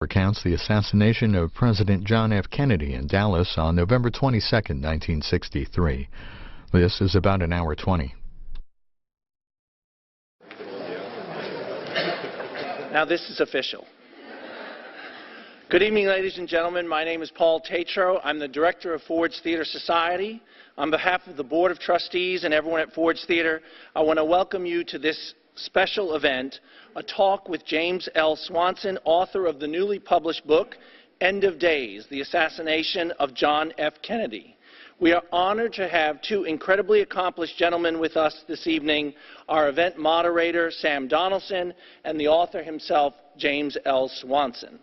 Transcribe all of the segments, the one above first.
recounts the assassination of President John F. Kennedy in Dallas on November 22, 1963. This is about an hour 20. Now this is official. Good evening, ladies and gentlemen. My name is Paul Tatro. I'm the director of Ford's Theater Society. On behalf of the Board of Trustees and everyone at Ford's Theater, I want to welcome you to this special event, a talk with James L. Swanson, author of the newly published book, End of Days, The Assassination of John F. Kennedy. We are honored to have two incredibly accomplished gentlemen with us this evening, our event moderator, Sam Donaldson, and the author himself, James L. Swanson.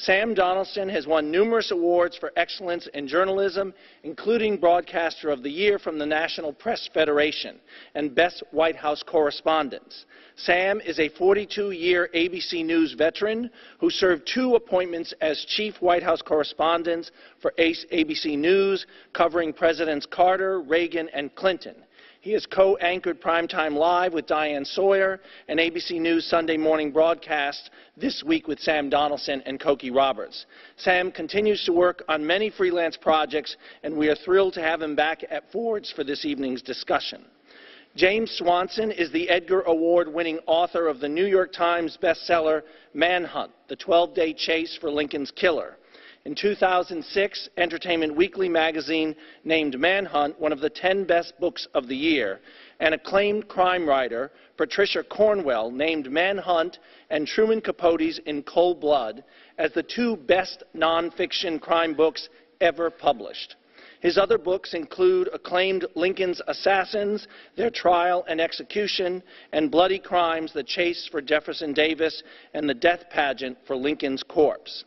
Sam Donaldson has won numerous awards for excellence in journalism, including Broadcaster of the Year from the National Press Federation and Best White House Correspondent. Sam is a 42-year ABC News veteran who served 2 appointments as Chief White House Correspondent for ABC News, covering Presidents Carter, Reagan, and Clinton. He has co-anchored Primetime Live with Diane Sawyer and ABC News Sunday morning broadcast This Week with Sam Donaldson and Cokie Roberts. Sam continues to work on many freelance projects, and we are thrilled to have him back at Ford's for this evening's discussion. James Swanson is the Edgar Award-winning author of the New York Times bestseller Manhunt, The 12-Day Chase for Lincoln's Killer. In 2006, Entertainment Weekly magazine named Manhunt one of the 10 best books of the year, and acclaimed crime writer Patricia Cornwell named Manhunt and Truman Capote's In Cold Blood as the 2 best nonfiction crime books ever published. His other books include acclaimed Lincoln's Assassins, Their Trial and Execution, and Bloody Crimes, The Chase for Jefferson Davis, and The Death Pageant for Lincoln's Corpse.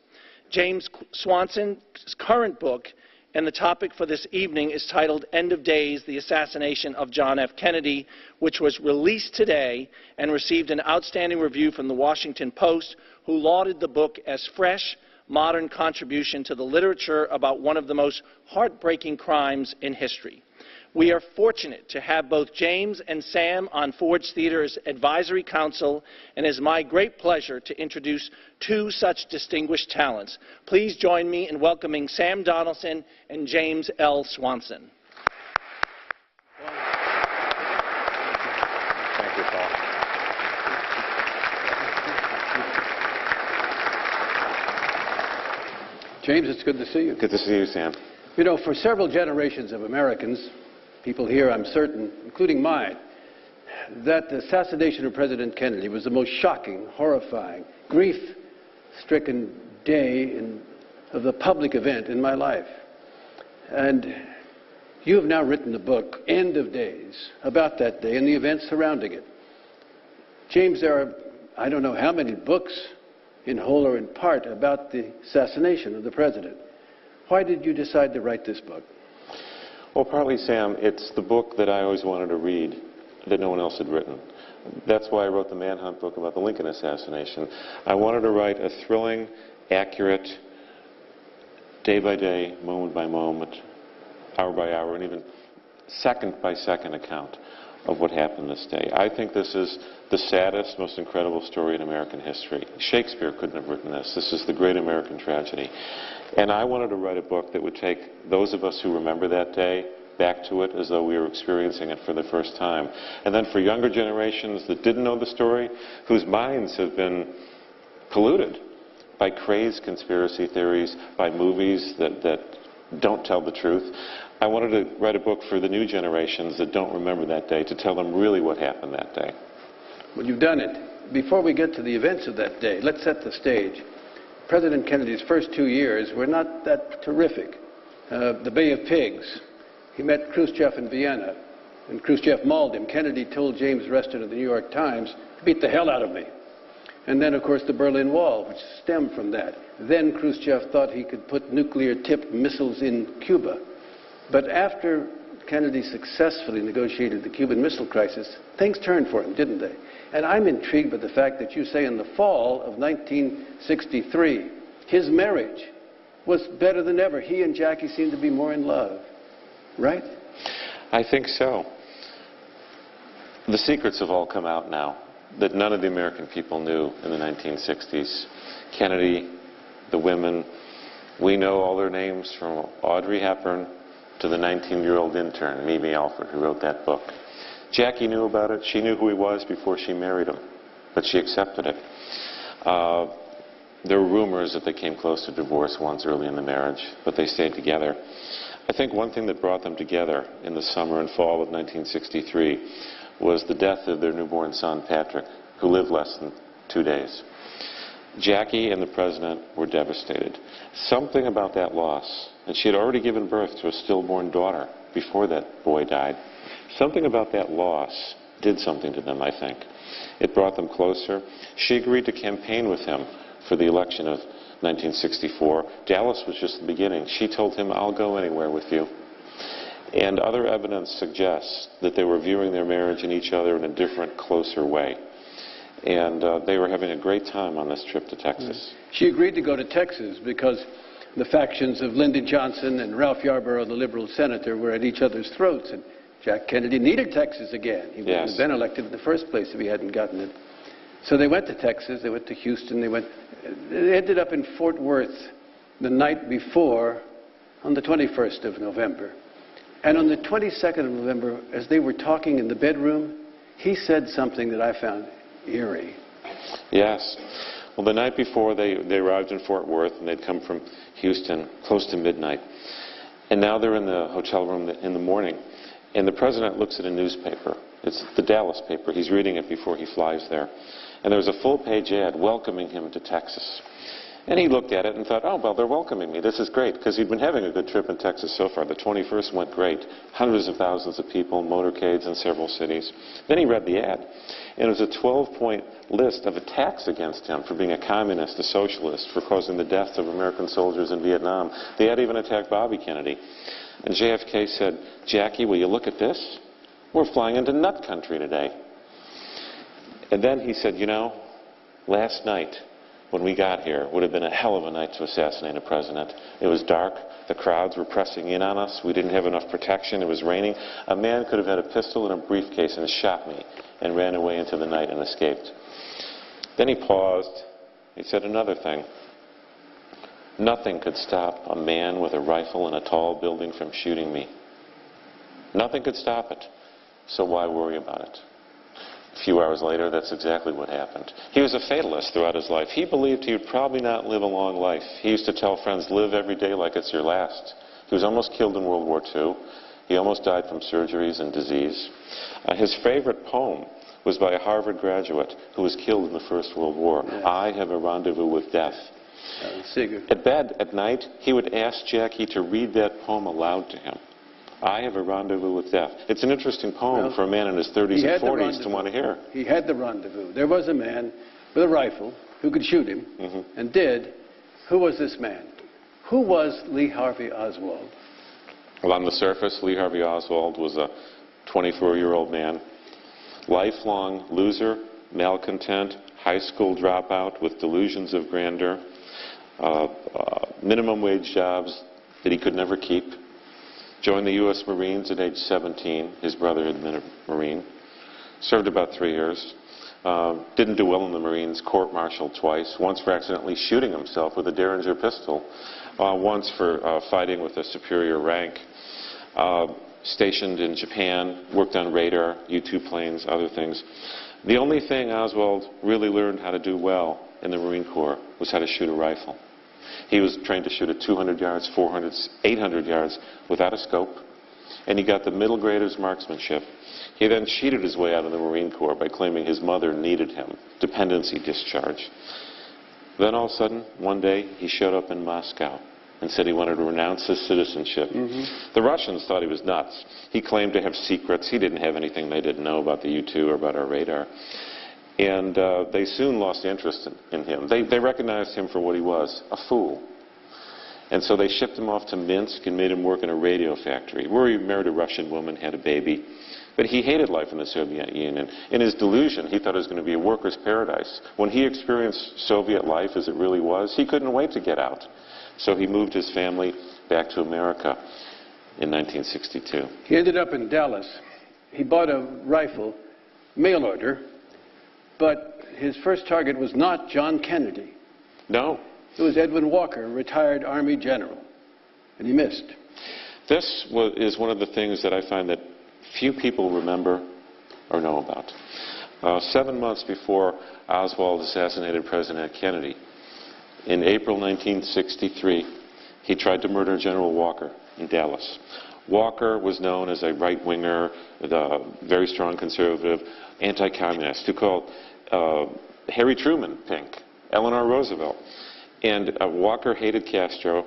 James Swanson's current book, and the topic for this evening, is titled End of Days, The Assassination of John F. Kennedy, which was released today and received an outstanding review from the Washington Post, who lauded the book as fresh, modern contribution to the literature about one of the most heartbreaking crimes in history. We are fortunate to have both James and Sam on Ford's Theater's Advisory Council, and it is my great pleasure to introduce 2 such distinguished talents. Please join me in welcoming Sam Donaldson and James L. Swanson. Thank you, Paul. James, it's good to see you. Good to see you, Sam. You know, for several generations of Americans, people here, I'm certain, including mine, that the assassination of President Kennedy was the most shocking, horrifying, grief-stricken day of the public event in my life. And you have now written the book, End of Days, about that day and the events surrounding it. James, there are, I don't know how many books, in whole or in part, about the assassination of the president. Why did you decide to write this book? Well, partly, Sam, it's the book that I always wanted to read that no one else had written. That's why I wrote the Manhunt book about the Lincoln assassination. I wanted to write a thrilling, accurate, day-by-day, moment-by-moment, hour-by-hour, and even second-by-second account of what happened this day. I think this is the saddest, most incredible story in American history. Shakespeare couldn't have written this. This is the great American tragedy. And I wanted to write a book that would take those of us who remember that day back to it as though we were experiencing it for the first time. And then for younger generations that didn't know the story, whose minds have been polluted by crazed conspiracy theories, by movies that don't tell the truth, I wanted to write a book for the new generations that don't remember that day, to tell them really what happened that day. Well, you've done it. Before we get to the events of that day, let's set the stage. President Kennedy's first 2 years were not that terrific. The Bay of Pigs. He met Khrushchev in Vienna, and Khrushchev mauled him. Kennedy told James Reston of the New York Times, "Beat the hell out of me." And then, of course, the Berlin Wall, which stemmed from that. Then Khrushchev thought he could put nuclear-tipped missiles in Cuba. But after Kennedy successfully negotiated the Cuban Missile Crisis, things turned for him, didn't they? And I'm intrigued by the fact that you say in the fall of 1963, his marriage was better than ever. He and Jackie seemed to be more in love. Right? I think so. The secrets have all come out now that none of the American people knew in the 1960s. Kennedy the women. We know all their names, from Audrey Hepburn to the 19-year-old intern, Mimi Alford, who wrote that book. Jackie knew about it. She knew who he was before she married him, but she accepted it. There were rumors that they came close to divorce once early in the marriage, but they stayed together. I think one thing that brought them together in the summer and fall of 1963 was the death of their newborn son, Patrick, who lived less than 2 days. Jackie and the president were devastated. Something about that loss, and she had already given birth to a stillborn daughter before that boy died. Something about that loss did something to them, I think. It brought them closer. She agreed to campaign with him for the election of 1964. Dallas was just the beginning. She told him, "I'll go anywhere with you." And other evidence suggests that they were viewing their marriage and each other in a different, closer way. And they were having a great time on this trip to Texas. She agreed to go to Texas because the factions of Lyndon Johnson and Ralph Yarborough, the liberal senator, were at each other's throats. And Jack Kennedy needed Texas again. He wouldn't have been elected in the first place if he hadn't gotten it. So they went to Texas, they went to Houston, they ended up in Fort Worth the night before, on the 21st of November. And on the 22nd of November, as they were talking in the bedroom, he said something that I found eerie. Yes. Well, the night before, they arrived in Fort Worth, and they'd come from Houston close to midnight. And now they're in the hotel room in the morning, and the president looks at a newspaper. It's the Dallas paper. He's reading it before he flies there. And there was a full-page ad welcoming him to Texas. And he looked at it and thought, oh, well, they're welcoming me. This is great, because he'd been having a good trip in Texas so far. The 21st went great. Hundreds of thousands of people, motorcades in several cities. Then he read the ad, and it was a 12-point list of attacks against him for being a communist, a socialist, for causing the deaths of American soldiers in Vietnam. The ad even attacked Bobby Kennedy. And JFK said, "Jackie, will you look at this? We're flying into nut country today." And then he said, "You know, last night when we got here would have been a hell of a night to assassinate a president. It was dark. The crowds were pressing in on us. We didn't have enough protection. It was raining. A man could have had a pistol and a briefcase and shot me and ran away into the night and escaped." Then he paused. He said another thing. "Nothing could stop a man with a rifle in a tall building from shooting me. Nothing could stop it. So why worry about it?" A few hours later, that's exactly what happened. He was a fatalist throughout his life. He believed he would probably not live a long life. He used to tell friends, live every day like it's your last. He was almost killed in World War II. He almost died from surgeries and disease. His favorite poem was by a Harvard graduate who was killed in the First World War. Yes. I have a rendezvous with death. At bed at night, he would ask Jackie to read that poem aloud to him. I have a rendezvous with death. It's an interesting poem for a man in his 30s and 40s to want to hear. He had the rendezvous. There was a man with a rifle who could shoot him, and did. Who was this man? Who was Lee Harvey Oswald? Well, on the surface, Lee Harvey Oswald was a 24-year-old man, lifelong loser, malcontent, high school dropout with delusions of grandeur, minimum wage jobs that he could never keep. Joined the U.S. Marines at age 17. His brother had been a Marine. Served about 3 years. Didn't do well in the Marines. Court-martialed twice. Once for accidentally shooting himself with a Derringer pistol. Once for fighting with a superior rank. Stationed in Japan. Worked on radar, U-2 planes, other things. The only thing Oswald really learned how to do well in the Marine Corps was how to shoot a rifle. He was trained to shoot at 200 yards, 400, 800 yards without a scope, and he got the middle grader's marksmanship. He then cheated his way out of the Marine Corps by claiming his mother needed him, dependency discharge. Then all of a sudden, one day, he showed up in Moscow and said he wanted to renounce his citizenship. The Russians thought he was nuts. He claimed to have secrets. He didn't have anything they didn't know about the U-2 or about our radar. And they soon lost interest in him. They recognized him for what he was, a fool. And so they shipped him off to Minsk and made him work in a radio factory, where he married a Russian woman, had a baby. But he hated life in the Soviet Union. In his delusion, he thought it was going to be a worker's paradise. When he experienced Soviet life as it really was, he couldn't wait to get out. So he moved his family back to America in 1962. He ended up in Dallas. He bought a rifle, mail order, but his first target was not John Kennedy. No. It was Edwin Walker, a retired Army general, and he missed. This is one of the things that I find that few people remember or know about. 7 months before Oswald assassinated President Kennedy, in April 1963, he tried to murder General Walker in Dallas. Walker was known as a right-winger, a very strong conservative, anti-communist, who called Harry Truman pink, Eleanor Roosevelt. And Walker hated Castro,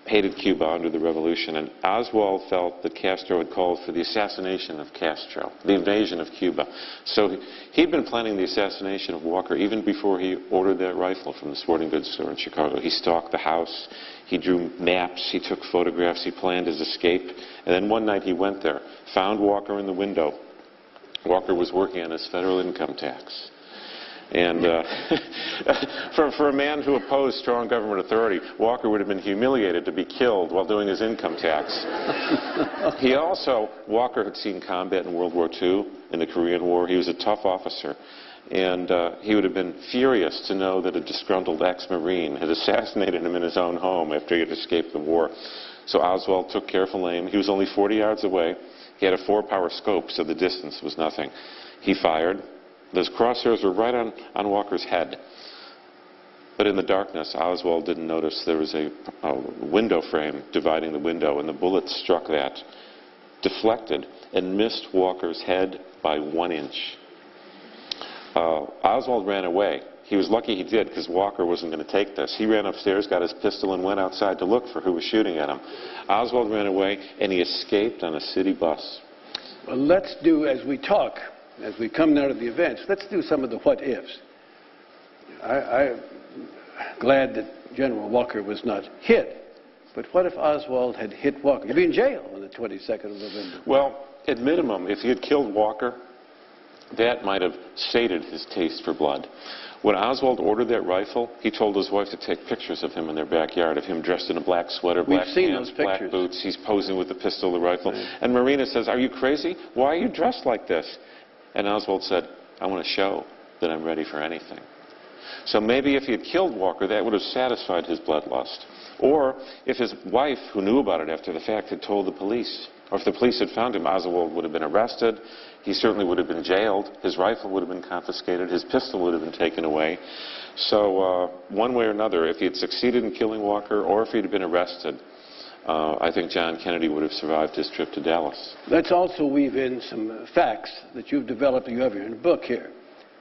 hated Cuba under the revolution, and Oswald felt that Castro had called for the assassination of Castro, the invasion of Cuba. So he'd been planning the assassination of Walker even before he ordered that rifle from the sporting goods store in Chicago. He stalked the house, he drew maps, he took photographs, he planned his escape, and then one night he went there, found Walker in the window. Walker was working on his federal income tax. And for a man who opposed strong government authority, Walker would have been humiliated to be killed while doing his income tax. Walker had seen combat in World War II, in the Korean War. He was a tough officer. And he would have been furious to know that a disgruntled ex-Marine had assassinated him in his own home after he had escaped the war. So Oswald took careful aim. He was only 40 yards away. He had a 4-power scope, so the distance was nothing. He fired. Those crosshairs were right on Walker's head. But in the darkness, Oswald didn't notice there was a window frame dividing the window, and the bullet struck that, deflected, and missed Walker's head by 1 inch. Oswald ran away. He was lucky he did, because Walker wasn't going to take this. He ran upstairs, got his pistol, and went outside to look for who was shooting at him. Oswald ran away, and he escaped on a city bus. Well, let's do, as we talk, as we come now to the events, let's do some of the what-ifs. I'm glad that General Walker was not hit, but what if Oswald had hit Walker? He'd be in jail on the 22nd of November. Well, at minimum, if he had killed Walker, that might have sated his taste for blood. When Oswald ordered that rifle, he told his wife to take pictures of him in their backyard, of him dressed in a black sweater, black pants, black boots. He's posing with the pistol, the rifle. Right. And Marina says, "Are you crazy? Why are you dressed like this?" And Oswald said, "I want to show that I'm ready for anything." So maybe if he had killed Walker, that would have satisfied his bloodlust. Or if his wife, who knew about it after the fact, had told the police, or if the police had found him, Oswald would have been arrested. He certainly would have been jailed. His rifle would have been confiscated. His pistol would have been taken away. So one way or another, if he had succeeded in killing Walker, or if he had been arrested, I think John Kennedy would have survived his trip to Dallas. Let's also weave in some facts that you've developed, you have in your book here,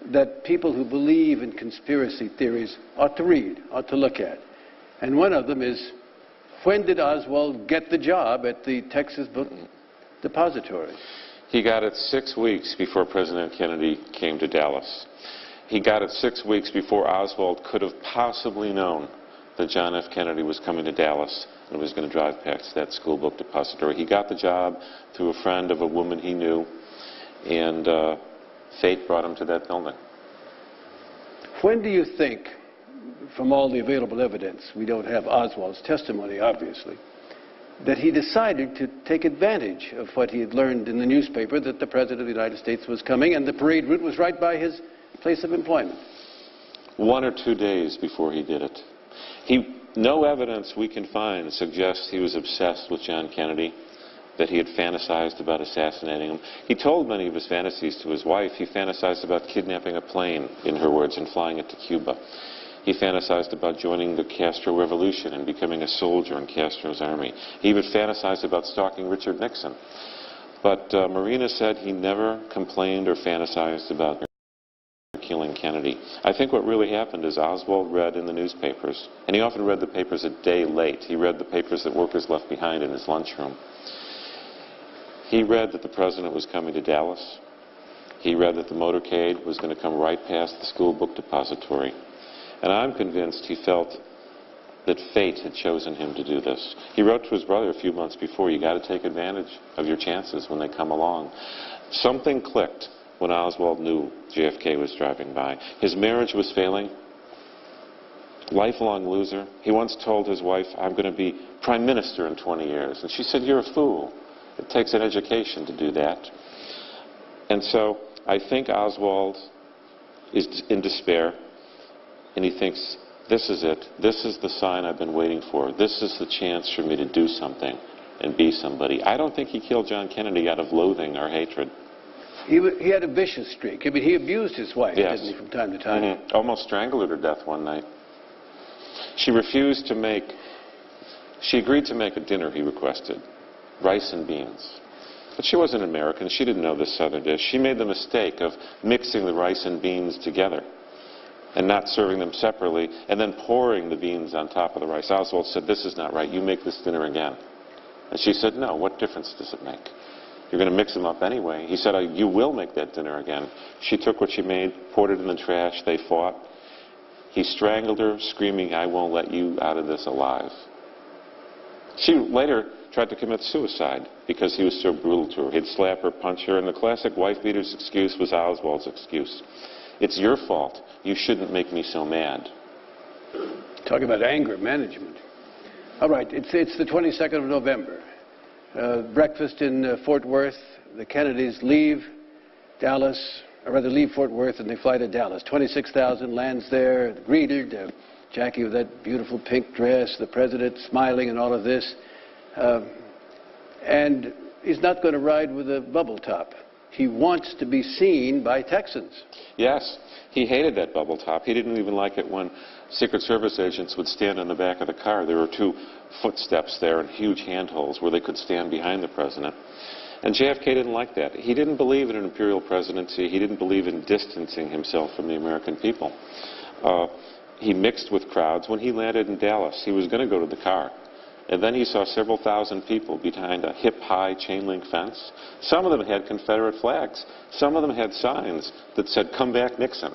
that people who believe in conspiracy theories ought to read, ought to look at. And one of them is, when did Oswald get the job at the Texas Book Depository? He got it 6 weeks before President Kennedy came to Dallas. He got it 6 weeks before Oswald could have possibly known that John F. Kennedy was coming to Dallas and was going to drive past that school book depository. He got the job through a friend of a woman he knew, and fate brought him to that building. When do you think, from all the available evidence, we don't have Oswald's testimony, obviously, that he decided to take advantage of what he had learned in the newspaper, that the President of the United States was coming, and the parade route was right by his place of employment? 1 or 2 days before he did it. No evidence we can find suggests he was obsessed with John Kennedy, that he had fantasized about assassinating him. He told many of his fantasies to his wife. He fantasized about kidnapping a plane, in her words, and flying it to Cuba. He fantasized about joining the Castro Revolution and becoming a soldier in Castro's army. He even fantasized about stalking Richard Nixon. But Marina said he never complained or fantasized about killing Kennedy. I think what really happened is Oswald read in the newspapers, and he often read the papers a day late. He read the papers that workers left behind in his lunchroom. He read that the President was coming to Dallas. He read that the motorcade was going to come right past the school book depository. And I'm convinced he felt that fate had chosen him to do this. He wrote to his brother a few months before, "You got to take advantage of your chances when they come along." Something clicked when Oswald knew JFK was driving by. His marriage was failing. Lifelong loser. He once told his wife, "I'm going to be prime minister in 20 years." And she said, "You're a fool. It takes an education to do that." And so I think Oswald is in despair. And he thinks, This is it. This is the sign I've been waiting for. This is the chance for me to do something and be somebody. I don't think he killed John Kennedy out of loathing or hatred. He had a vicious streak. I mean, he abused his wife, Yes. didn't he, from time to time? Mm-hmm. Almost strangled her to death one night. She refused to make... She agreed to make a dinner he requested. Rice and beans. But she wasn't American. She didn't know this Southern dish. She made the mistake of mixing the rice and beans together and not serving them separately and then pouring the beans on top of the rice. Oswald said, "This is not right. You make this dinner again." And she said, "No, what difference does it make? You're going to mix them up anyway." He said, "You will make that dinner again." She took what she made, poured it in the trash. They fought. He strangled her, screaming, "I won't let you out of this alive." She later tried to commit suicide because he was so brutal to her. He'd slap her, punch her, and the classic wife-beater's excuse was Oswald's excuse. "It's your fault. You shouldn't make me so mad." Talk about anger management. All right, it's the 22nd of November. Breakfast in Fort Worth. The Kennedys leave Dallas, or rather leave Fort Worth, and they fly to Dallas. 26,000 lands there, greeted. Jackie with that beautiful pink dress, the president smiling and all of this. And he's not going to ride with a bubble top. He wants to be seen by Texans. Yes, he hated that bubble top. He didn't even like it when Secret Service agents would stand on the back of the car. There were 2 footsteps there and huge handholds where they could stand behind the president. And JFK didn't like that. He didn't believe in an imperial presidency. He didn't believe in distancing himself from the American people. He mixed with crowds. When he landed in Dallas, he was going to go to the car. And then he saw several thousand people behind a hip-high chain-link fence. Some of them had Confederate flags. Some of them had signs that said, "Come back, Nixon."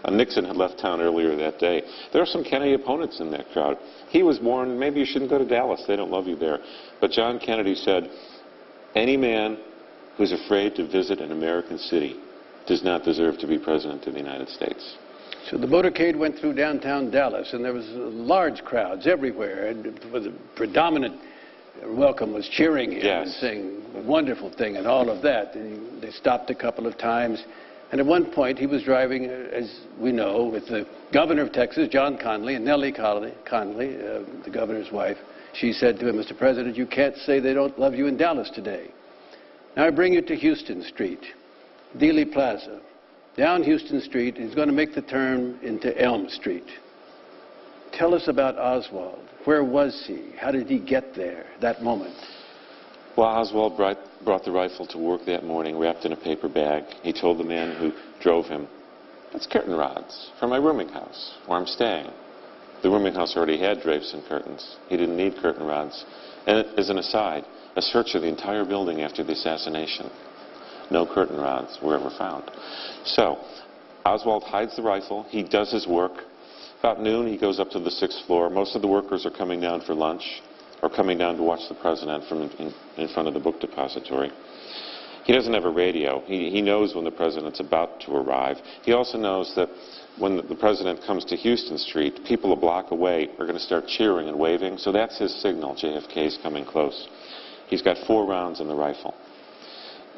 Nixon had left town earlier that day. There were some Kennedy opponents in that crowd. He was warned, maybe you shouldn't go to Dallas. They don't love you there. But John Kennedy said, "Any man who's afraid to visit an American city does not deserve to be president of the United States." So the motorcade went through downtown Dallas, and there was large crowds everywhere. And the predominant welcome was cheering him and saying, "Wonderful thing," and all of that. And they stopped a couple of times. And at one point, he was driving, as we know, with the governor of Texas, John Connally, and Nellie Connally, the governor's wife. She said to him, "Mr. President, you can't say they don't love you in Dallas today." Now I bring you to Houston Street, Dealey Plaza. Down Houston Street, he's going to make the turn into Elm Street. Tell us about Oswald. Where was he? How did he get there, that moment? Well, Oswald brought the rifle to work that morning, wrapped in a paper bag. He told the man who drove him, "That's curtain rods from my rooming house, where I'm staying." The rooming house already had drapes and curtains. He didn't need curtain rods. And as an aside, a search of the entire building after the assassination. No curtain rods were ever found. So, Oswald hides the rifle. He does his work. About noon, he goes up to the 6th floor. Most of the workers are coming down for lunch or coming down to watch the president from in front of the book depository. He doesn't have a radio. He knows when the president's about to arrive. He also knows that when the president comes to Houston Street, people a block away are going to start cheering and waving. So that's his signal. JFK's coming close. He's got 4 rounds in the rifle.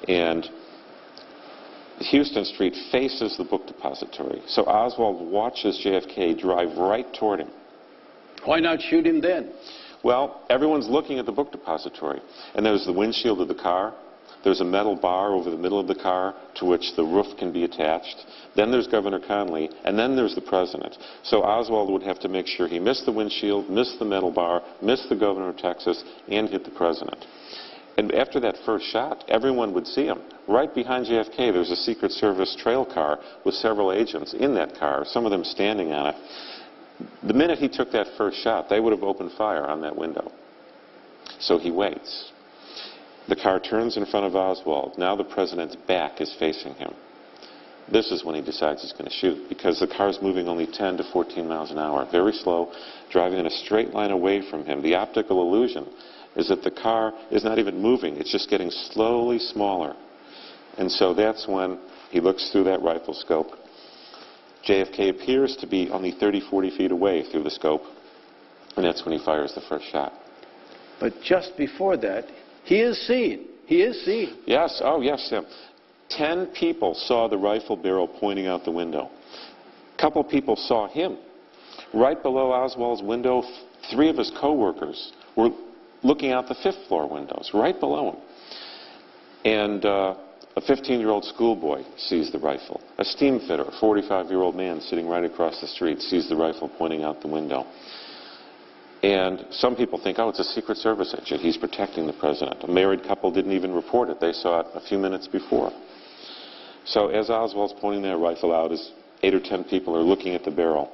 And Houston Street faces the book depository. So Oswald watches JFK drive right toward him. Why not shoot him then? Well, everyone's looking at the book depository. And there's the windshield of the car. There's a metal bar over the middle of the car to which the roof can be attached. Then there's Governor Connally, and then there's the president. So Oswald would have to make sure he missed the windshield, missed the metal bar, missed the governor of Texas, and hit the president. And after that first shot, everyone would see him. Right behind JFK, there's a Secret Service trail car with several agents in that car, some of them standing on it. The minute he took that first shot, they would have opened fire on that window. So he waits. The car turns in front of Oswald. Now the president's back is facing him. This is when he decides he's going to shoot, because the car's moving only 10 to 14 miles an hour, very slow, driving in a straight line away from him. The optical illusion is that the car is not even moving. It's just getting slowly smaller. And so that's when he looks through that rifle scope. JFK appears to be only 30, 40 feet away through the scope, and that's when he fires the first shot. But just before that, he is seen. He is seen. Yes. Oh, yes, Sam. 10 people saw the rifle barrel pointing out the window. A couple people saw him. Right below Oswald's window, 3 of his co-workers were looking out the 5th floor windows, right below him. And a 15-year-old schoolboy sees the rifle. A steam fitter, a 45-year-old man sitting right across the street, sees the rifle pointing out the window. And some people think, oh, it's a Secret Service agent. He's protecting the president. A married couple didn't even report it. They saw it a few minutes before. So as Oswald's pointing that rifle out, as 8 or 10 people are looking at the barrel,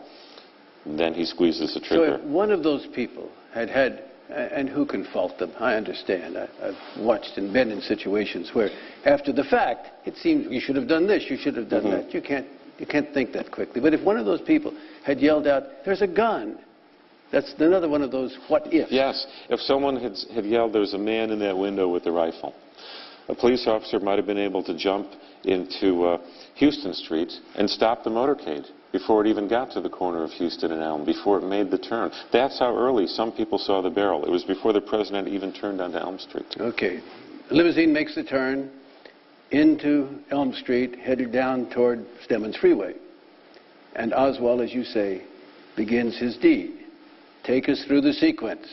then he squeezes the trigger. So if one of those people had, and who can fault them? I understand. I've watched and been in situations where after the fact, it seems you should have done this, you should have done that. You can't think that quickly. But if one of those people had yelled out, there's a gun, that's another one of those what ifs. Yes. If someone had yelled, there's a man in that window with a rifle, a police officer might have been able to jump into Houston Street and stop the motorcade before it even got to the corner of Houston and Elm, before it made the turn. That's how early some people saw the barrel. It was before the president even turned onto Elm Street. Okay. The limousine makes the turn into Elm Street, headed down toward Stemmons Freeway. And Oswald, as you say, begins his deed. Take us through the sequence.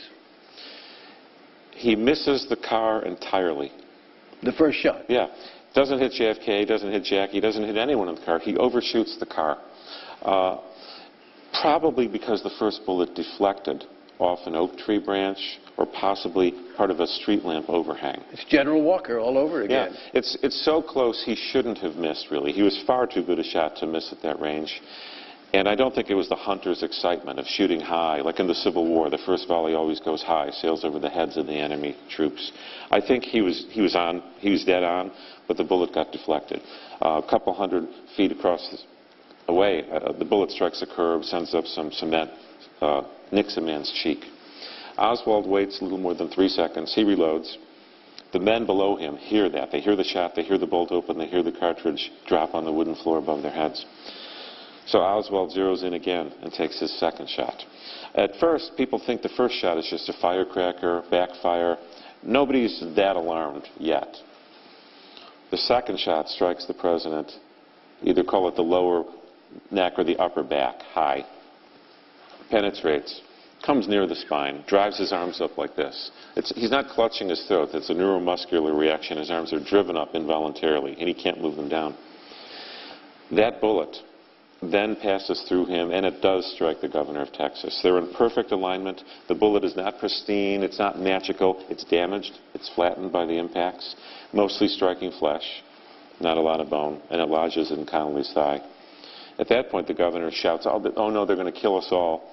He misses the car entirely. The first shot? Yeah. Doesn't hit JFK, doesn't hit Jackie, doesn't hit anyone in the car. He overshoots the car. Probably because the first bullet deflected off an oak tree branch or possibly part of a street lamp overhang. It's General Walker all over again. Yeah. It's so close he shouldn't have missed, really. He was far too good a shot to miss at that range. And I don't think it was the hunter's excitement of shooting high. Like in the Civil War, the first volley always goes high, sails over the heads of the enemy troops. I think he was dead on, but the bullet got deflected. A couple hundred feet across away, the bullet strikes a curb, sends up some cement, nicks a man's cheek. Oswald waits a little more than 3 seconds. He reloads. The men below him hear that. They hear the shot, they hear the bolt open, they hear the cartridge drop on the wooden floor above their heads. So Oswald zeroes in again and takes his second shot. At first, people think the first shot is just a firecracker, backfire. Nobody's that alarmed yet. The second shot strikes the president, either call it the lower neck or the upper back, high. Penetrates, comes near the spine, drives his arms up like this. He's not clutching his throat. It's a neuromuscular reaction. His arms are driven up involuntarily, and he can't move them down. That bullet then passes through him, and it does strike the governor of Texas. They're in perfect alignment. The bullet is not pristine. It's not magical. It's damaged. It's flattened by the impacts, mostly striking flesh, not a lot of bone, and it lodges in Connolly's thigh. At that point, the governor shouts, oh no, they're going to kill us all.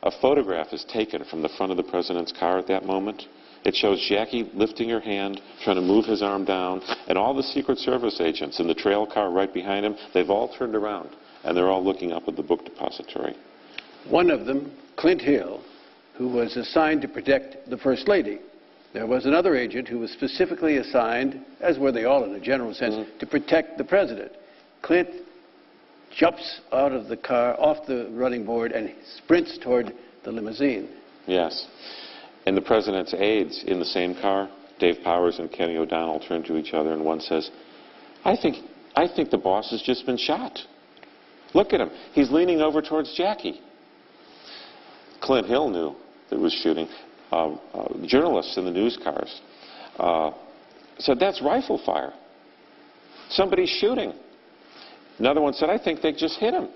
A photograph is taken from the front of the president's car at that moment. It shows Jackie lifting her hand, trying to move his arm down, and all the Secret Service agents in the trail car right behind him, they've all turned around. And they're all looking up at the book depository. One of them, Clint Hill, who was assigned to protect the First Lady. There was another agent who was specifically assigned, as were they all in a general sense, to protect the president. Clint jumps out of the car, off the running board, and sprints toward the limousine. Yes. And the president's aides in the same car, Dave Powers and Kenny O'Donnell, turn to each other, and one says, I think the boss has just been shot. Look at him. He's leaning over towards Jackie. Clint Hill knew that it was shooting. Journalists in the news cars said, that's rifle fire. Somebody's shooting. Another one said, I think they just hit him.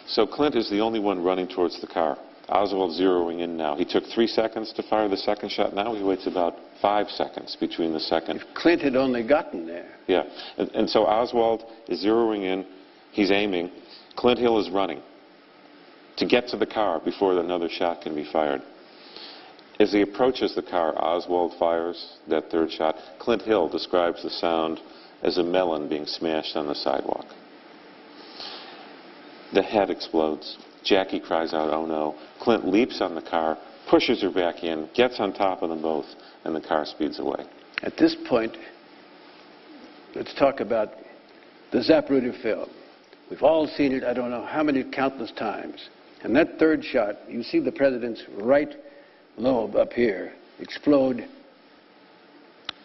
So Clint is the only one running towards the car. Oswald zeroing in now. He took 3 seconds to fire the second shot. Now he waits about 5 seconds between the second. If Clint had only gotten there. Yeah. And so Oswald is zeroing in. He's aiming. Clint Hill is running to get to the car before another shot can be fired. As he approaches the car, Oswald fires that third shot. Clint Hill describes the sound as a melon being smashed on the sidewalk. The head explodes. Jackie cries out, oh no. Clint leaps on the car, pushes her back in, gets on top of them both, and the car speeds away. At this point, let's talk about the Zapruder film. We've all seen it, I don't know how many countless times. And that third shot, you see the president's right lobe up here explode.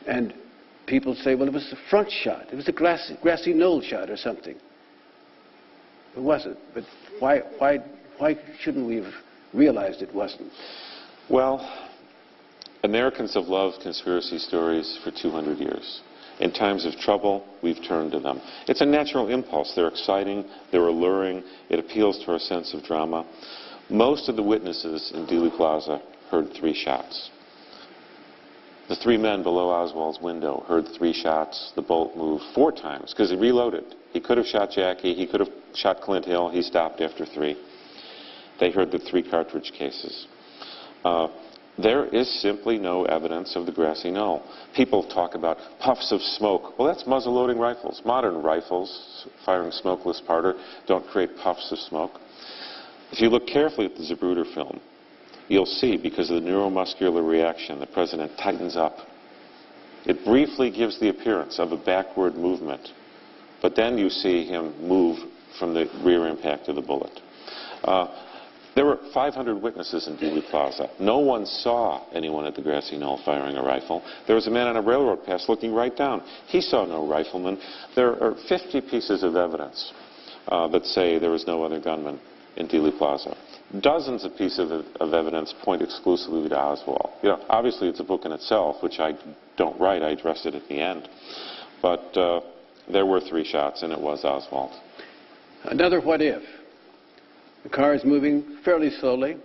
And people say, well, it was the front shot. It was a grassy knoll shot or something. It wasn't. But why Why shouldn't we have realized it wasn't? Well, Americans have loved conspiracy stories for 200 years. In times of trouble, we've turned to them. It's a natural impulse. They're exciting, they're alluring, it appeals to our sense of drama. Most of the witnesses in Dealey Plaza heard 3 shots. The 3 men below Oswald's window heard 3 shots. The bolt moved 4 times because he reloaded. He could have shot Jackie, he could have shot Clint Hill, he stopped after 3. They heard the 3 cartridge cases. There is simply no evidence of the grassy knoll. People talk about puffs of smoke. Well, that's muzzle-loading rifles. Modern rifles, firing smokeless powder, don't create puffs of smoke. If you look carefully at the Zapruder film, you'll see, because of the neuromuscular reaction, the president tightens up. It briefly gives the appearance of a backward movement, but then you see him move from the rear impact of the bullet. There were 500 witnesses in Dealey Plaza. No one saw anyone at the grassy knoll firing a rifle. There was a man on a railroad pass looking right down. He saw no rifleman. There are 50 pieces of evidence that say there was no other gunman in Dealey Plaza. Dozens of pieces of evidence point exclusively to Oswald. You know, obviously it's a book in itself, which I don't write. I addressed it at the end. But there were 3 shots, and it was Oswald. Another what if. The car is moving fairly slowly.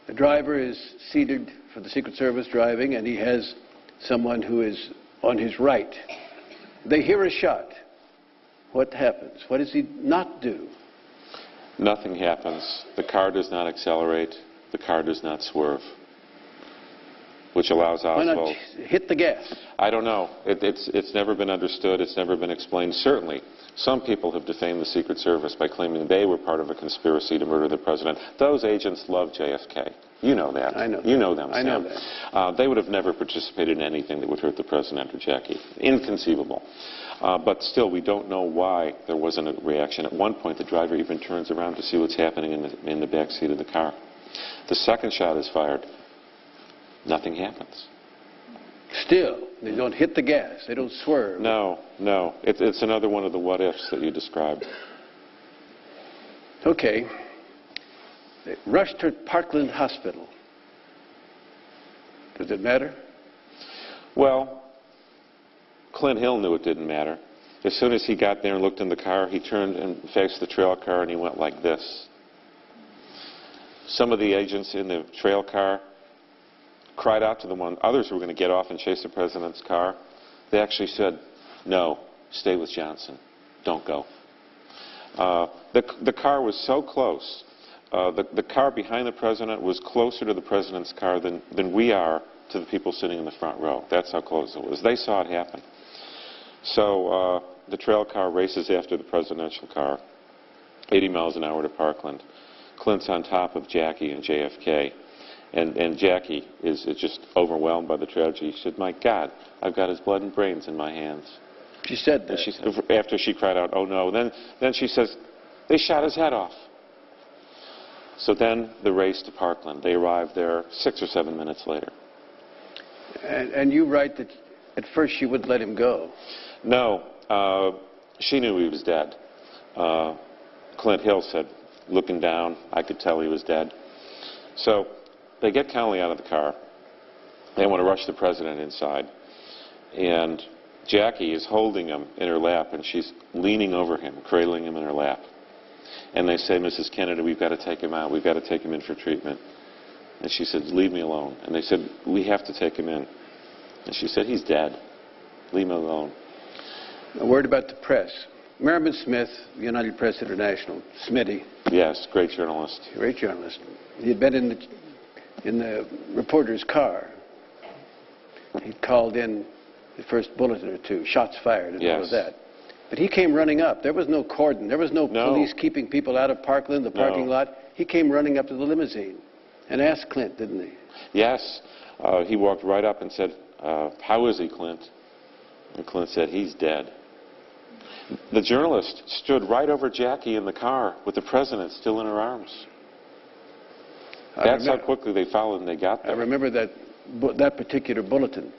The driver is seated for the Secret Service driving, and he has someone who is on his right. They hear a shot. What happens? What does he not do? Nothing happens. The car does not accelerate. The car does not swerve, which allows Oswald... Why not hit the gas? I don't know. It's never been understood. It's never been explained. Certainly, some people have defamed the Secret Service by claiming they were part of a conspiracy to murder the president. Those agents love JFK. You know that. I know. You know them, Sam. I know that. They would have never participated in anything that would hurt the president or Jackie. Inconceivable. But still, we don't know why there wasn't a reaction. At one point, the driver even turns around to see what's happening in the back seat of the car. The second shot is fired. Nothing happens. Still, they don't hit the gas. They don't swerve. No, no. It's another one of the what-ifs that you described. Okay. They rushed her to Parkland Hospital. Does it matter? Well, Clint Hill knew it didn't matter. As soon as he got there and looked in the car, he turned and faced the trail car and he went like this. Some of the agents in the trail car cried out to the others who were going to get off and chase the president's car. They actually said, no, stay with Johnson. Don't go. The car was so close. The car behind the president was closer to the president's car than we are to the people sitting in the front row. That's how close it was. They saw it happen. So the trail car races after the presidential car, 80 miles an hour to Parkland. Clint's on top of Jackie and JFK. And Jackie is just overwhelmed by the tragedy. She said, my God, I've got his blood and brains in my hands. She said that. And after she cried out, oh no, then she says, they shot his head off. So then the race to Parkland. They arrived there 6 or 7 minutes later. And you write that at first she wouldn't let him go. No, she knew he was dead. Clint Hill said, looking down, I could tell he was dead. So they get Connolly out of the car. They want to rush the president inside. And Jackie is holding him in her lap, and she's leaning over him, cradling him in her lap. And they say, Mrs. Kennedy, we've got to take him out. We've got to take him in for treatment. And she said, leave me alone. And they said, we have to take him in. And she said, he's dead. Leave me alone. A word about the press. Merriman Smith, United Press International, Smitty. Yes, great journalist. Great journalist. He had been in the reporter's car. He'd called in the first bulletin or two, shots fired and all of that. But he came running up. There was no cordon. There was no police keeping people out of Parkland, the parking lot. He came running up to the limousine and asked Clint, didn't he? Yes. He walked right up and said, how is he, Clint? And Clint said, he's dead. The journalist stood right over Jackie in the car with the president still in her arms. That's how quickly they followed and they got there. I remember that particular bulletin.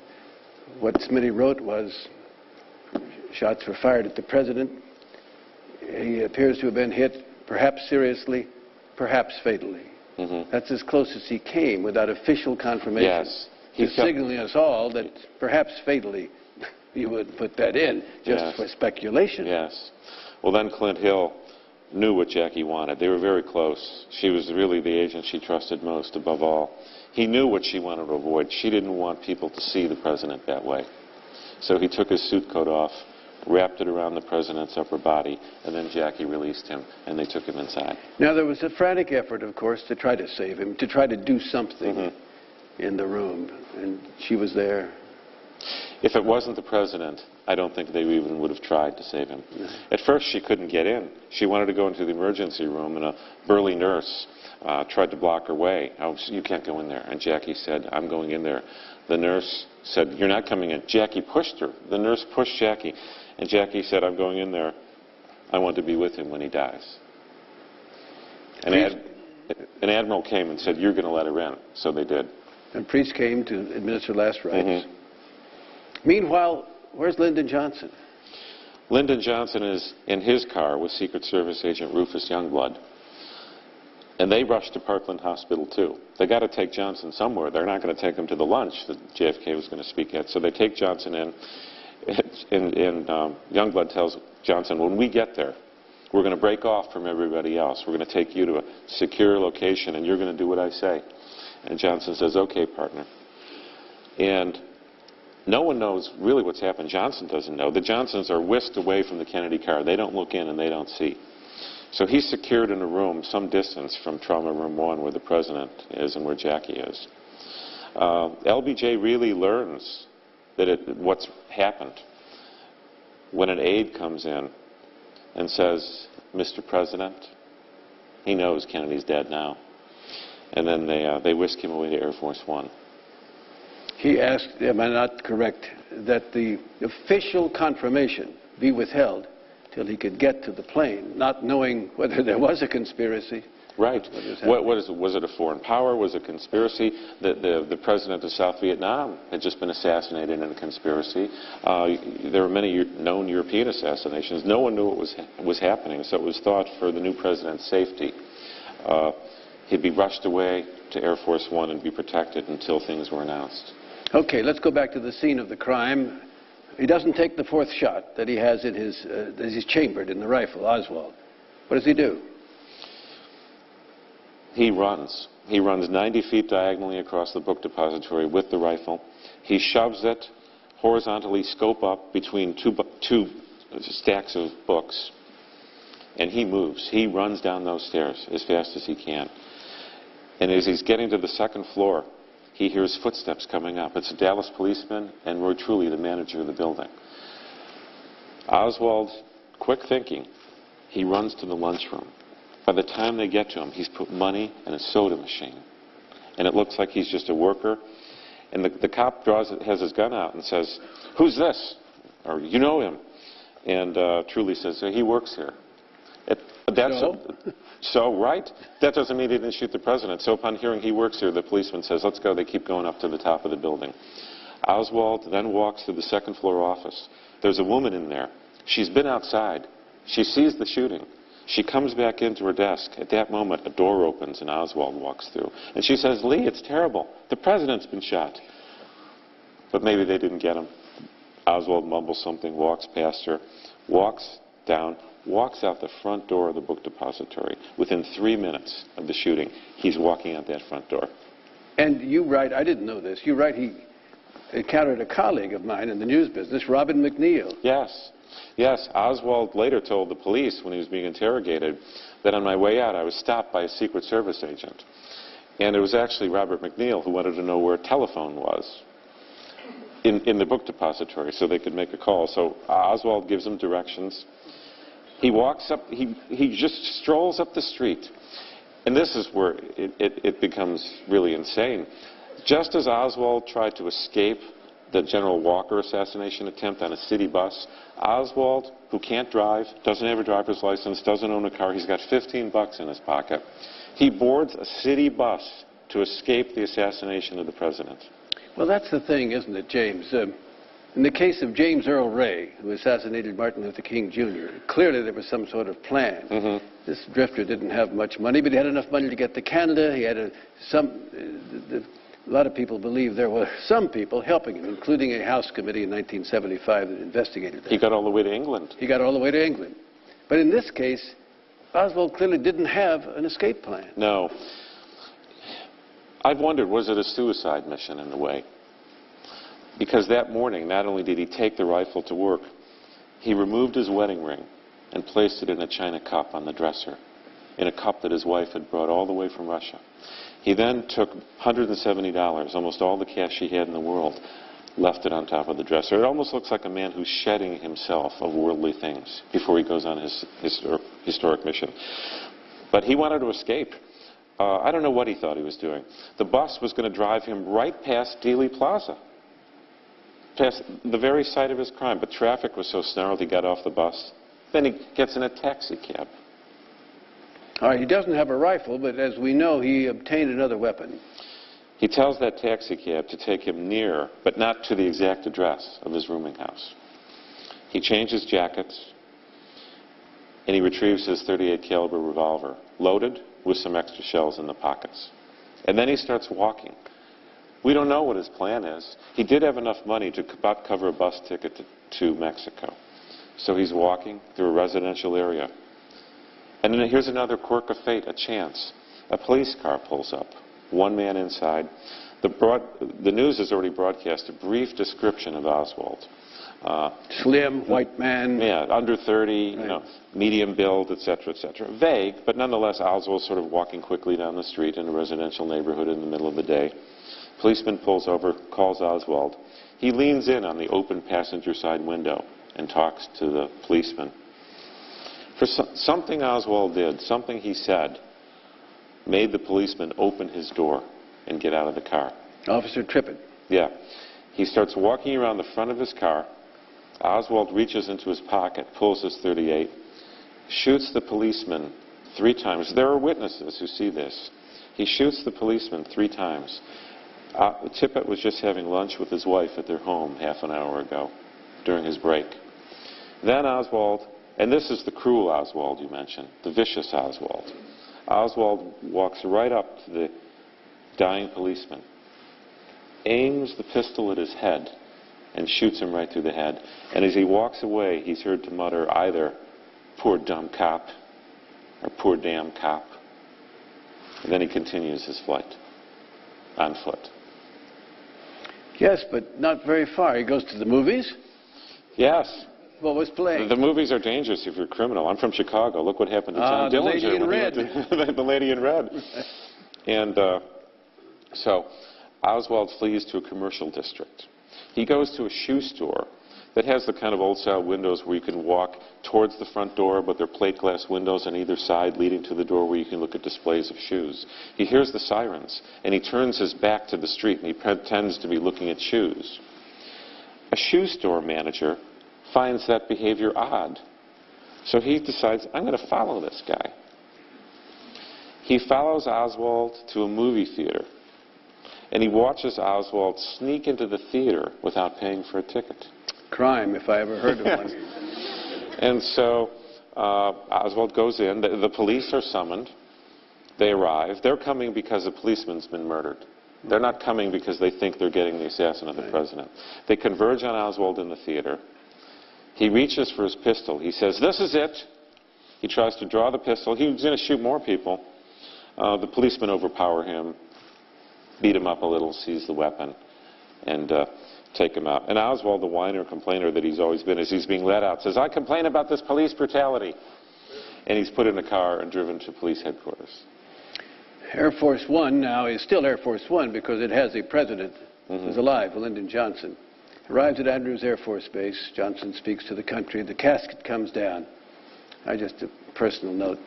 What Smitty wrote was, shots were fired at the president. He appears to have been hit, perhaps seriously, perhaps fatally. That's as close as he came without official confirmation. Yes. He's signaling us all that perhaps fatally, you would put that in, just for speculation. Yes. Well, then Clint Hill knew what Jackie wanted. They were very close. She was really the agent she trusted most, above all. He knew what she wanted to avoid. She didn't want people to see the president that way. So he took his suit coat off, wrapped it around the president's upper body, and then Jackie released him, and they took him inside. Now, there was a frantic effort, of course, to try to save him, to try to do something in the room, and she was there. If it wasn't the president, I don't think they even would have tried to save him. At first, she couldn't get in. She wanted to go into the emergency room, and a burly nurse tried to block her way. Oh, you can't go in there. And Jackie said, I'm going in there. The nurse said, you're not coming in. Jackie pushed her. The nurse pushed Jackie. And Jackie said, I'm going in there. I want to be with him when he dies. And an admiral came and said, you're going to let her in. So they did. And priest came to administer last rites. Meanwhile, where's Lyndon Johnson? Lyndon Johnson is in his car with Secret Service agent Rufus Youngblood. And they rushed to Parkland Hospital, too. They got to take Johnson somewhere. They're not going to take him to the lunch that JFK was going to speak at. So they take Johnson in. And Youngblood tells Johnson, when we get there, we're going to break off from everybody else. We're going to take you to a secure location, and you're going to do what I say. And Johnson says, okay, partner. And no one knows really what's happened. Johnson doesn't know. The Johnsons are whisked away from the Kennedy car. They don't look in and they don't see. So he's secured in a room some distance from Trauma Room 1 where the president is and where Jackie is. LBJ really learns that what's happened when an aide comes in and says, Mr. President, he knows Kennedy's dead now. And then they whisk him away to Air Force One. He asked, am I not correct, that the official confirmation be withheld till he could get to the plane, not knowing whether there was a conspiracy. Right. Was it a foreign power? Was it a conspiracy? The president of South Vietnam had just been assassinated in a conspiracy. There were many known European assassinations. No one knew what was happening, so it was thought for the new president's safety. He'd be rushed away to Air Force One and be protected until things were announced. Okay, let's go back to the scene of the crime. He doesn't take the fourth shot that he has in his, that he's chambered in the rifle, Oswald. What does he do? He runs. He runs 90 feet diagonally across the book depository with the rifle. He shoves it horizontally, scope up between two stacks of books, and he moves. He runs down those stairs as fast as he can. And as he's getting to the second floor, he hears footsteps coming up. It's a Dallas policeman and Roy Truly, the manager of the building. Oswald, quick thinking, he runs to the lunchroom. By the time they get to him, he's put money in a soda machine. And it looks like he's just a worker. And the cop has his gun out and says, who's this? Or, you know him. And Truly says, he works here. So, right? That doesn't mean he didn't shoot the president. So upon hearing he works here, the policeman says, let's go. They keep going up to the top of the building. Oswald then walks to the second floor office. There's a woman in there. She's been outside. She sees the shooting. She comes back into her desk. At that moment, a door opens and Oswald walks through. And she says, Lee, it's terrible. The president's been shot. But maybe they didn't get him. Oswald mumbles something, walks past her, walks down, walks out the front door of the book depository. Within 3 minutes of the shooting, he's walking out that front door. And you write, I didn't know this, you write he encountered a colleague of mine in the news business, Robin McNeil. Yes. Yes, Oswald later told the police when he was being interrogated that on my way out I was stopped by a Secret Service agent. And it was actually Robert McNeil who wanted to know where a telephone was in the book depository so they could make a call. So Oswald gives him directions. He walks up, he just strolls up the street. And this is where it becomes really insane. Just as Oswald tried to escape the General Walker assassination attempt on a city bus, Oswald, who can't drive, doesn't have a driver's license, doesn't own a car, he's got 15 bucks in his pocket. He boards a city bus to escape the assassination of the president. Well, that's the thing, isn't it, James? In the case of James Earl Ray, who assassinated Martin Luther King Jr., clearly there was some sort of plan. This drifter didn't have much money, but he had enough money to get to Canada. He had a lot of people believe there were some people helping him, including a House committee in 1975 that investigated that. He got all the way to England. He got all the way to England. But in this case, Oswald clearly didn't have an escape plan. No. I've wondered, was it a suicide mission in a way? Because that morning, not only did he take the rifle to work, he removed his wedding ring and placed it in a china cup on the dresser, in a cup that his wife had brought all the way from Russia. He then took $170, almost all the cash he had in the world, left it on top of the dresser. It almost looks like a man who's shedding himself of worldly things before he goes on his historic mission. But he wanted to escape. I don't know what he thought he was doing. The bus was going to drive him right past Dealey Plaza, past the very site of his crime. But traffic was so snarled he got off the bus. Then he gets in a taxi cab. All right, he doesn't have a rifle, but as we know, he obtained another weapon. He tells that taxi cab to take him near, but not to the exact address of his rooming house. He changes jackets, and he retrieves his .38 caliber revolver, loaded with some extra shells in the pockets. And then he starts walking. We don't know what his plan is. He did have enough money to about cover a bus ticket to Mexico. So he's walking through a residential area. And then here's another quirk of fate, a chance. A police car pulls up. One man inside. The news has already broadcast a brief description of Oswald. Slim, white man. Yeah, under 30, Right. Medium build, etc., etc. Vague, but nonetheless, Oswald's sort of walking quickly down the street in a residential neighborhood in the middle of the day. Policeman pulls over, calls Oswald. He leans in on the open passenger side window and talks to the policeman. For something Oswald did, something he said, made the policeman open his door and get out of the car. Officer Trippett. Yeah. He starts walking around the front of his car. Oswald reaches into his pocket, pulls his .38, shoots the policeman 3 times. There are witnesses who see this. He shoots the policeman 3 times. Tippett was just having lunch with his wife at their home half an hour ago during his break. Then Oswald, and this is the cruel Oswald you mentioned, the vicious Oswald. Oswald walks right up to the dying policeman, aims the pistol at his head, and shoots him right through the head. And as he walks away, he's heard to mutter either, "Poor dumb cop," or "Poor damn cop." And then he continues his flight on foot. Yes, but not very far. He goes to the movies. Yes. What was playing? The movies are dangerous if you're a criminal. I'm from Chicago. Look what happened to John Dillinger. The Lady in Red. The Lady in Red. And so Oswald flees to a commercial district. He goes to a shoe store that has the kind of old-style windows where you can walk towards the front door, but they're plate glass windows on either side leading to the door where you can look at displays of shoes. He hears the sirens, and he turns his back to the street, and he pretends to be looking at shoes. A shoe store manager finds that behavior odd. So he decides, I'm going to follow this guy. He follows Oswald to a movie theater, and he watches Oswald sneak into the theater without paying for a ticket. Crime, if I ever heard of one. And so Oswald goes in. The police are summoned. They arrive. They're coming because a policeman's been murdered. They're not coming because they think they're getting the assassin of the president. They converge on Oswald in the theater. He reaches for his pistol. He says, "This is it." He tries to draw the pistol. He was going to shoot more people. The policemen overpower him, beat him up a little, seize the weapon, and take him out. And Oswald, the whiner, complainer that he's always been, as he's being let out, says, "I complain about this police brutality." And he's put in a car and driven to police headquarters. Air Force One now is still Air Force One because it has a president who's alive, Lyndon Johnson. Arrives at Andrews Air Force Base. Johnson speaks to the country. The casket comes down. Just a personal note.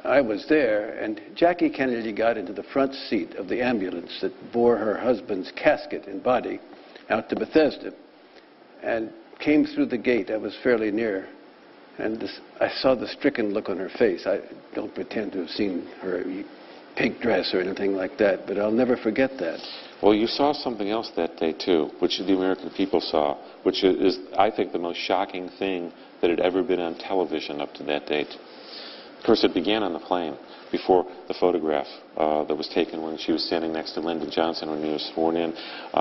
I was there, and Jackie Kennedy got into the front seat of the ambulance that bore her husband's casket and body out to Bethesda and came through the gate. I was fairly near, and I saw the stricken look on her face. I don't pretend to have seen her pink dress or anything like that, but I'll never forget that. Well, you saw something else that day, too, which the American people saw, which is, I think, the most shocking thing that had ever been on television up to that date. Of course, it began on the plane, before the photograph that was taken when she was standing next to Lyndon Johnson when he was sworn in.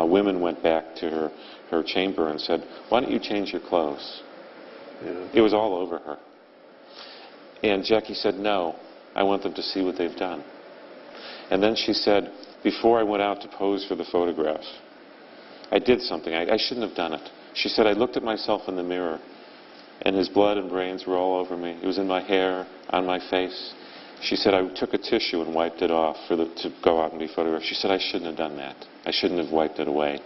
Women went back to her chamber and said, "Why don't you change your clothes?" Yeah. It was all over her. And Jackie said, "No, I want them to see what they've done." And then she said, "Before I went out to pose for the photograph, I did something. I shouldn't have done it." She said, "I looked at myself in the mirror, and his blood and brains were all over me. It was in my hair, on my face." She said, "I took a tissue and wiped it off to go out and be photographed." She said, "I shouldn't have done that. I shouldn't have wiped it away."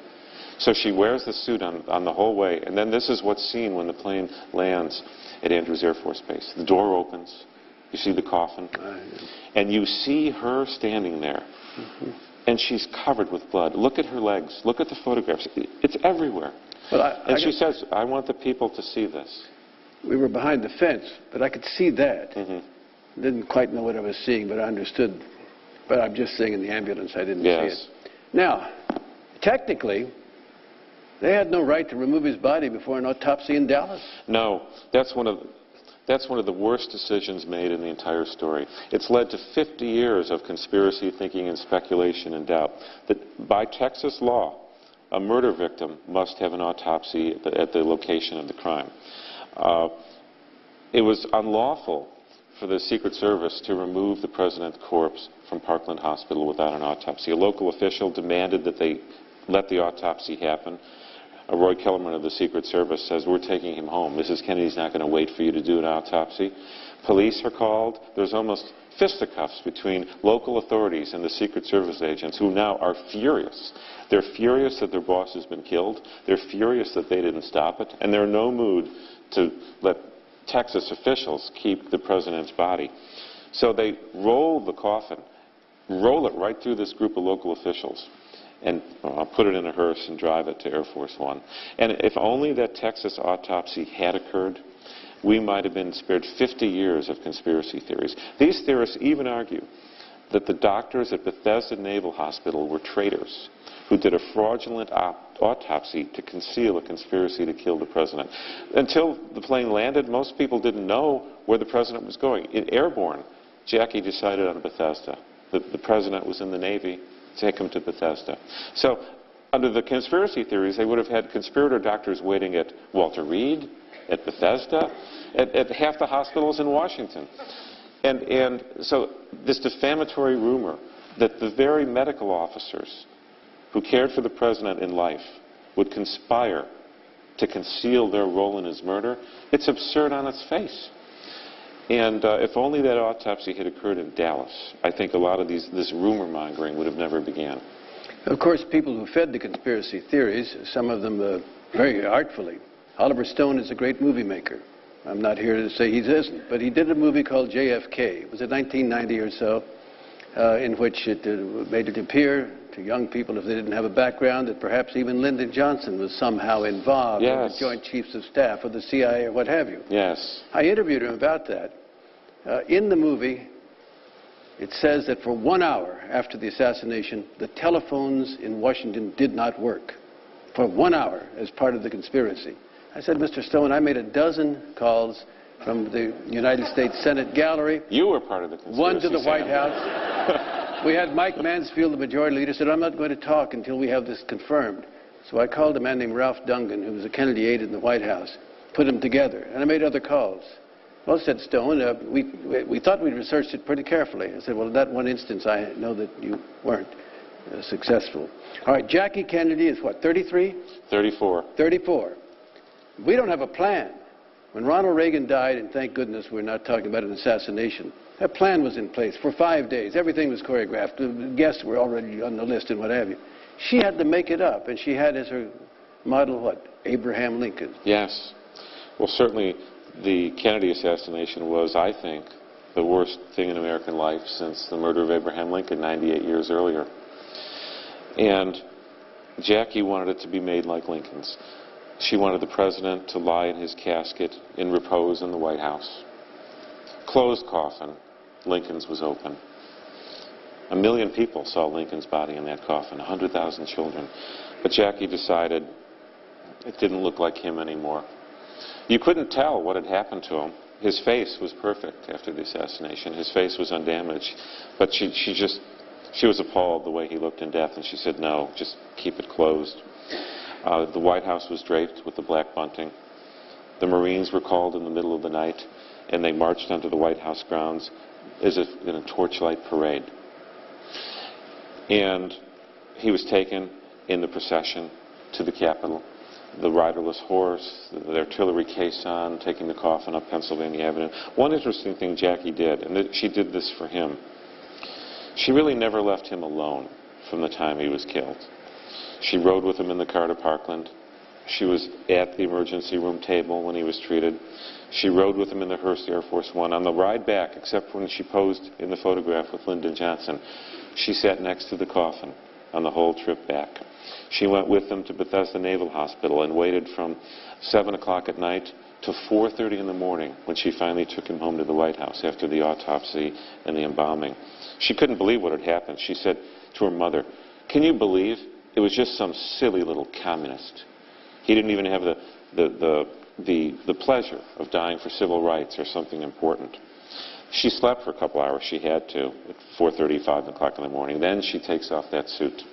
So she wears the suit on the whole way, and then this is what's seen when the plane lands at Andrews Air Force Base. The door opens. You see the coffin, and you see her standing there, and she's covered with blood. Look at her legs. Look at the photographs. It's everywhere. And she says, "I want the people to see this." We were behind the fence, but I could see that. Didn't quite know what I was seeing, but I understood. But I'm just saying in the ambulance, I didn't see it. Now, technically, they had no right to remove his body before an autopsy in Dallas. No, that's one of the worst decisions made in the entire story. It's led to 50 years of conspiracy thinking and speculation and doubt that by Texas law, a murder victim must have an autopsy at the location of the crime. It was unlawful for the Secret Service to remove the president's corpse from Parkland Hospital without an autopsy. A local official demanded that they let the autopsy happen. Roy Kellerman of the Secret Service says, "We're taking him home. Mrs. Kennedy's not going to wait for you to do an autopsy." Police are called. There's almost fisticuffs between local authorities and the Secret Service agents who now are furious. They're furious that their boss has been killed. They're furious that they didn't stop it. And they're in no mood to let Texas officials keep the president's body. So they roll the coffin, roll it right through this group of local officials, and put it in a hearse and drive it to Air Force One. And if only that Texas autopsy had occurred, we might have been spared 50 years of conspiracy theories. These theorists even argue that the doctors at Bethesda Naval Hospital were traitors who did a fraudulent autopsy to conceal a conspiracy to kill the president. Until the plane landed, most people didn't know where the president was going. In airborne, Jackie decided on Bethesda. The president was in the Navy. Take him to Bethesda. So under the conspiracy theories, they would have had conspirator doctors waiting at Walter Reed, at Bethesda, at half the hospitals in Washington. And so this defamatory rumor that the very medical officers who cared for the president in life would conspire to conceal their role in his murder, it's absurd on its face. And if only that autopsy had occurred in Dallas, I think a lot of this rumor mongering would have never began. Of course, people who fed the conspiracy theories, some of them very artfully. Oliver Stone is a great movie maker. I'm not here to say he isn't, but he did a movie called JFK. Was it 1990 or so, in which it made it appear to young people, if they didn't have a background, that perhaps even Lyndon Johnson was somehow involved in the Joint Chiefs of Staff or the CIA or what have you. Yes. I interviewed him about that. In the movie, it says that for 1 hour after the assassination, the telephones in Washington did not work. For 1 hour as part of the conspiracy. I said, "Mr. Stone, I made 12 calls from the United States Senate gallery." You were part of the conspiracy. One to the White House. We had Mike Mansfield, the majority leader, said, "I'm not going to talk until we have this confirmed." So I called a man named Ralph Dungan, who was a Kennedy aide in the White House, put them together, and I made other calls. "Well," said Stone, we thought we'd researched it pretty carefully." I said, "Well, in that one instance, I know that you weren't successful." All right, Jackie Kennedy is what, 33? 34. 34. We don't have a plan. When Ronald Reagan died, and thank goodness we're not talking about an assassination, that plan was in place for 5 days. Everything was choreographed. The guests were already on the list and what have you. She had to make it up, and she had as her model, what, Abraham Lincoln. Yes. Well, certainly the Kennedy assassination was, I think, the worst thing in American life since the murder of Abraham Lincoln 98 years earlier. And Jackie wanted it to be made like Lincoln's. She wanted the president to lie in his casket in repose in the White House. Closed coffin. Lincoln's was open. 1 million people saw Lincoln's body in that coffin, 100,000 children. But Jackie decided it didn't look like him anymore. You couldn't tell what had happened to him. His face was perfect after the assassination. His face was undamaged. But she was appalled the way he looked in death, and she said, no, just keep it closed. The White House was draped with the black bunting. The Marines were called in the middle of the night, and they marched onto the White House grounds as if in a torchlight parade. And he was taken in the procession to the Capitol. The riderless horse, the artillery caisson, taking the coffin up Pennsylvania Avenue. One interesting thing Jackie did, and she did this for him, she really never left him alone from the time he was killed. She rode with him in the car to Parkland. She was at the emergency room table when he was treated. She rode with him in the Hearst Air Force One. On the ride back, except when she posed in the photograph with Lyndon Johnson, she sat next to the coffin on the whole trip back. She went with them to Bethesda Naval Hospital and waited from 7 o'clock at night to 4:30 in the morning when she finally took him home to the White House after the autopsy and the embalming. She couldn't believe what had happened. She said to her mother, "Can you believe it was just some silly little communist? He didn't even have the pleasure of dying for civil rights or something important." She slept for a couple hours. She had to at 4:30, 5 o'clock in the morning. Then she takes off that suit.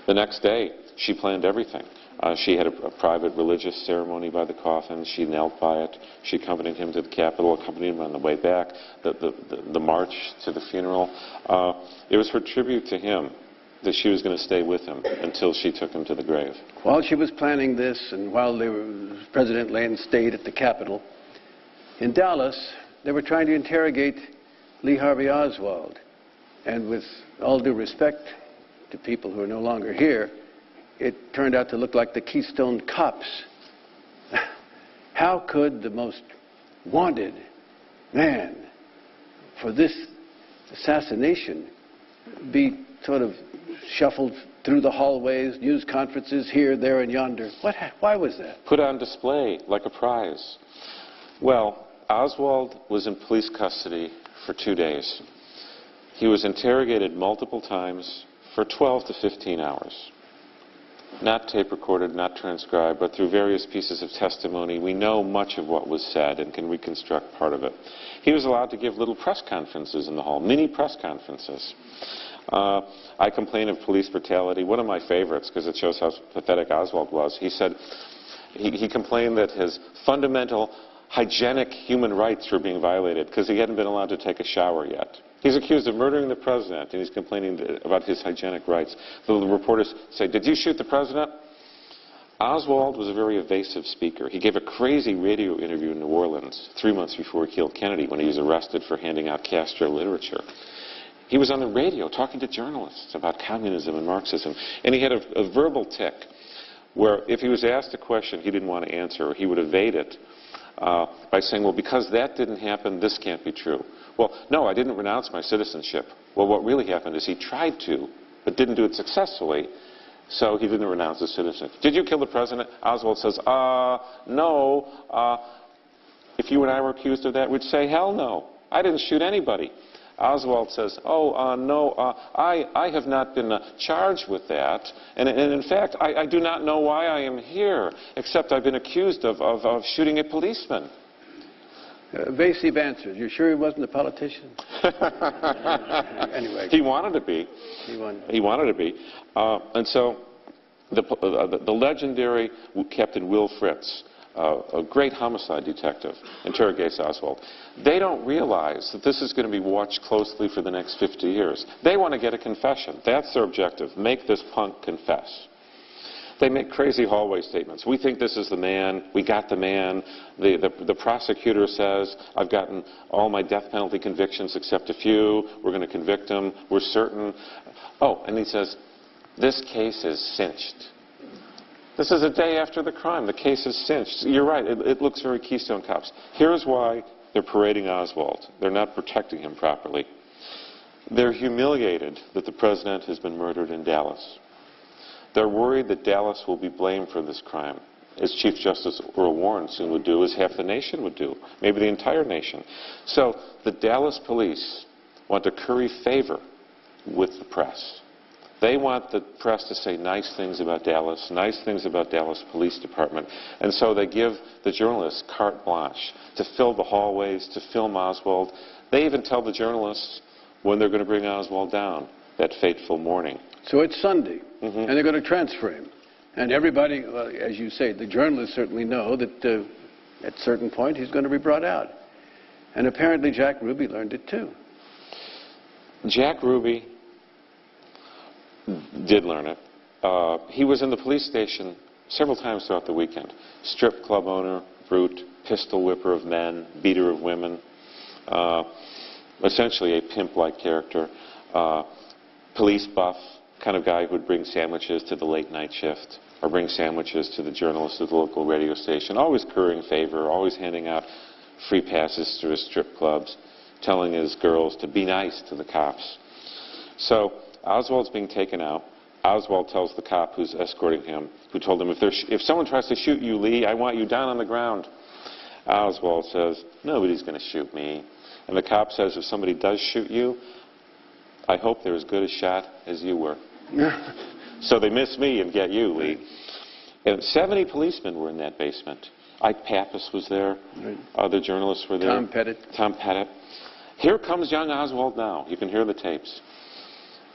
The next day, she planned everything. She had a private religious ceremony by the coffin. She knelt by it. She accompanied him to the Capitol, accompanied him on the way back, the march to the funeral. It was her tribute to him that she was going to stay with him until she took him to the grave. While she was planning this, and while President Lane stayed at the Capitol, in Dallas, they were trying to interrogate Lee Harvey Oswald. And with all due respect to people who are no longer here, it turned out to look like the Keystone Cops. How could the most wanted man for this assassination be sort of shuffled through the hallways, news conferences here, there, and yonder? Why was that? Put on display like a prize. Well, Oswald was in police custody for 2 days. He was interrogated multiple times for 12 to 15 hours. Not tape recorded, not transcribed, but through various pieces of testimony, we know much of what was said and can reconstruct part of it. He was allowed to give little press conferences in the hall, mini press conferences. I complain of police brutality. One of my favorites, because it shows how pathetic Oswald was, he said he complained that his fundamental hygienic human rights were being violated because he hadn't been allowed to take a shower yet. He's accused of murdering the president, and he's complaining about his hygienic rights. The reporters say, "Did you shoot the president?" Oswald was a very evasive speaker. He gave a crazy radio interview in New Orleans 3 months before he killed Kennedy when he was arrested for handing out Castro literature. He was on the radio talking to journalists about communism and Marxism, and he had a verbal tic where if he was asked a question he didn't want to answer, he would evade it by saying, well, because that didn't happen, this can't be true. Well, no, I didn't renounce my citizenship. Well, what really happened is he tried to, but didn't do it successfully, so he didn't renounce his citizenship. Did you kill the president? Oswald says, no. If you and I were accused of that, we'd say, hell no. I didn't shoot anybody. Oswald says, no, I have not been charged with that. And in fact, I do not know why I am here, except I've been accused of shooting a policeman. Evasive answers. You're sure he wasn't a politician? Anyway. He wanted to be. He wanted to be. And so the legendary Captain Will Fritz, a great homicide detective, interrogates Oswald. They don't realize that this is going to be watched closely for the next 50 years. They want to get a confession. That's their objective. Make this punk confess. They make crazy hallway statements. We think this is the man. We got the man. The prosecutor says, I've gotten all my death penalty convictions except a few. We're going to convict him. We're certain. Oh, and he says, this case is cinched. This is a day after the crime. The case is cinched. You're right. It looks very Keystone Cops. Here's why they're parading Oswald. They're not protecting him properly. They're humiliated that the president has been murdered in Dallas. They're worried that Dallas will be blamed for this crime, as Chief Justice Earl Warren soon would do, as half the nation would do, maybe the entire nation. So the Dallas police want to curry favor with the press. They want the press to say nice things about Dallas, nice things about Dallas Police Department, and so they give the journalists carte blanche to fill the hallways, to film Oswald. They even tell the journalists when they're going to bring Oswald down that fateful morning. So it's Sunday, and they're going to transfer him. And everybody, well, as you say, the journalists certainly know that at a certain point he's going to be brought out. And apparently Jack Ruby learned it too. Jack Ruby did learn it. He was in the police station several times throughout the weekend. Strip club owner, brute, pistol whipper of men, beater of women, essentially a pimp-like character, police buff, kind of guy who would bring sandwiches to the late night shift or bring sandwiches to the journalists at the local radio station, always currying favor, always handing out free passes to his strip clubs, telling his girls to be nice to the cops. So Oswald's being taken out. Oswald tells the cop who's escorting him, who told him, if someone tries to shoot you, Lee, I want you down on the ground. Oswald says, nobody's going to shoot me. And the cop says, if somebody does shoot you, I hope they're as good a shot as you were. So they miss me and get you, Lee. And 70 policemen were in that basement. Ike Pappas was there. Right. Other journalists were there. Tom Pettit. Here comes young Oswald now. You can hear the tapes.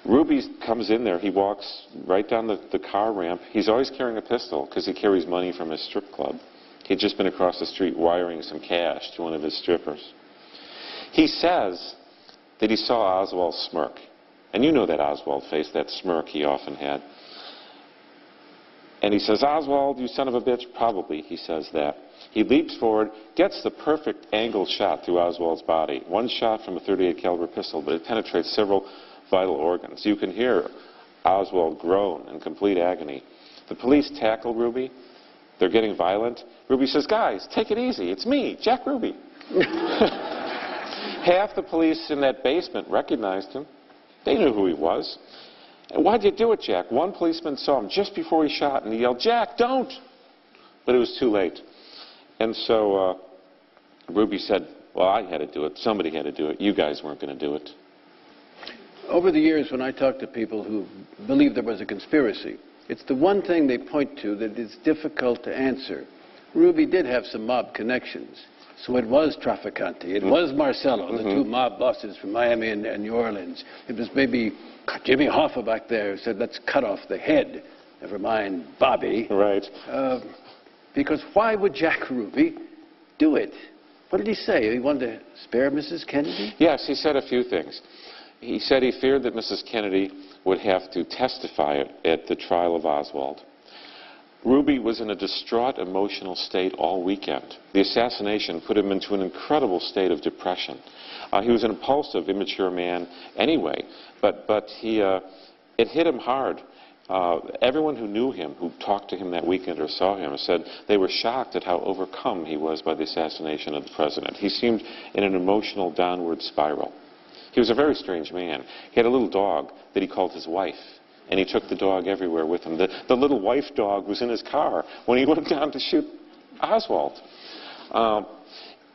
Ruby comes in there. He walks right down the car ramp. He's always carrying a pistol because he carries money from his strip club. He'd just been across the street wiring some cash to one of his strippers. He says that he saw Oswald smirk. And you know that Oswald face, that smirk he often had. And he says, Oswald, you son of a bitch. Probably, he says that. He leaps forward, gets the perfect angled shot through Oswald's body. One shot from a .38 caliber pistol, but it penetrates several vital organs. You can hear Oswald groan in complete agony. The police tackle Ruby. They're getting violent. Ruby says, guys, take it easy. It's me, Jack Ruby. Half the police in that basement recognized him. They knew who he was. And why'd you do it, Jack? One policeman saw him just before he shot, and he yelled, Jack, don't! But it was too late. And so Ruby said, well, I had to do it. Somebody had to do it. You guys weren't going to do it. Over the years, when I talk to people who believe there was a conspiracy, it's the one thing they point to that is difficult to answer. Ruby did have some mob connections. So it was Trafficante, it was Marcello, the two mob bosses from Miami and New Orleans. It was maybe Jimmy Hoffa back there who said, let's cut off the head, never mind Bobby. Right. Because why would Jack Ruby do it? What did he say? He wanted to spare Mrs. Kennedy? Yes, he said a few things. He said he feared that Mrs. Kennedy would have to testify at the trial of Oswald. Ruby was in a distraught emotional state all weekend. The assassination put him into an incredible state of depression. He was an impulsive, immature man anyway, but it hit him hard. Everyone who knew him, who talked to him that weekend or saw him, said they were shocked at how overcome he was by the assassination of the president. He seemed in an emotional downward spiral. He was a very strange man. He had a little dog that he called his wife. And he took the dog everywhere with him. The little wife dog was in his car when he went down to shoot Oswald.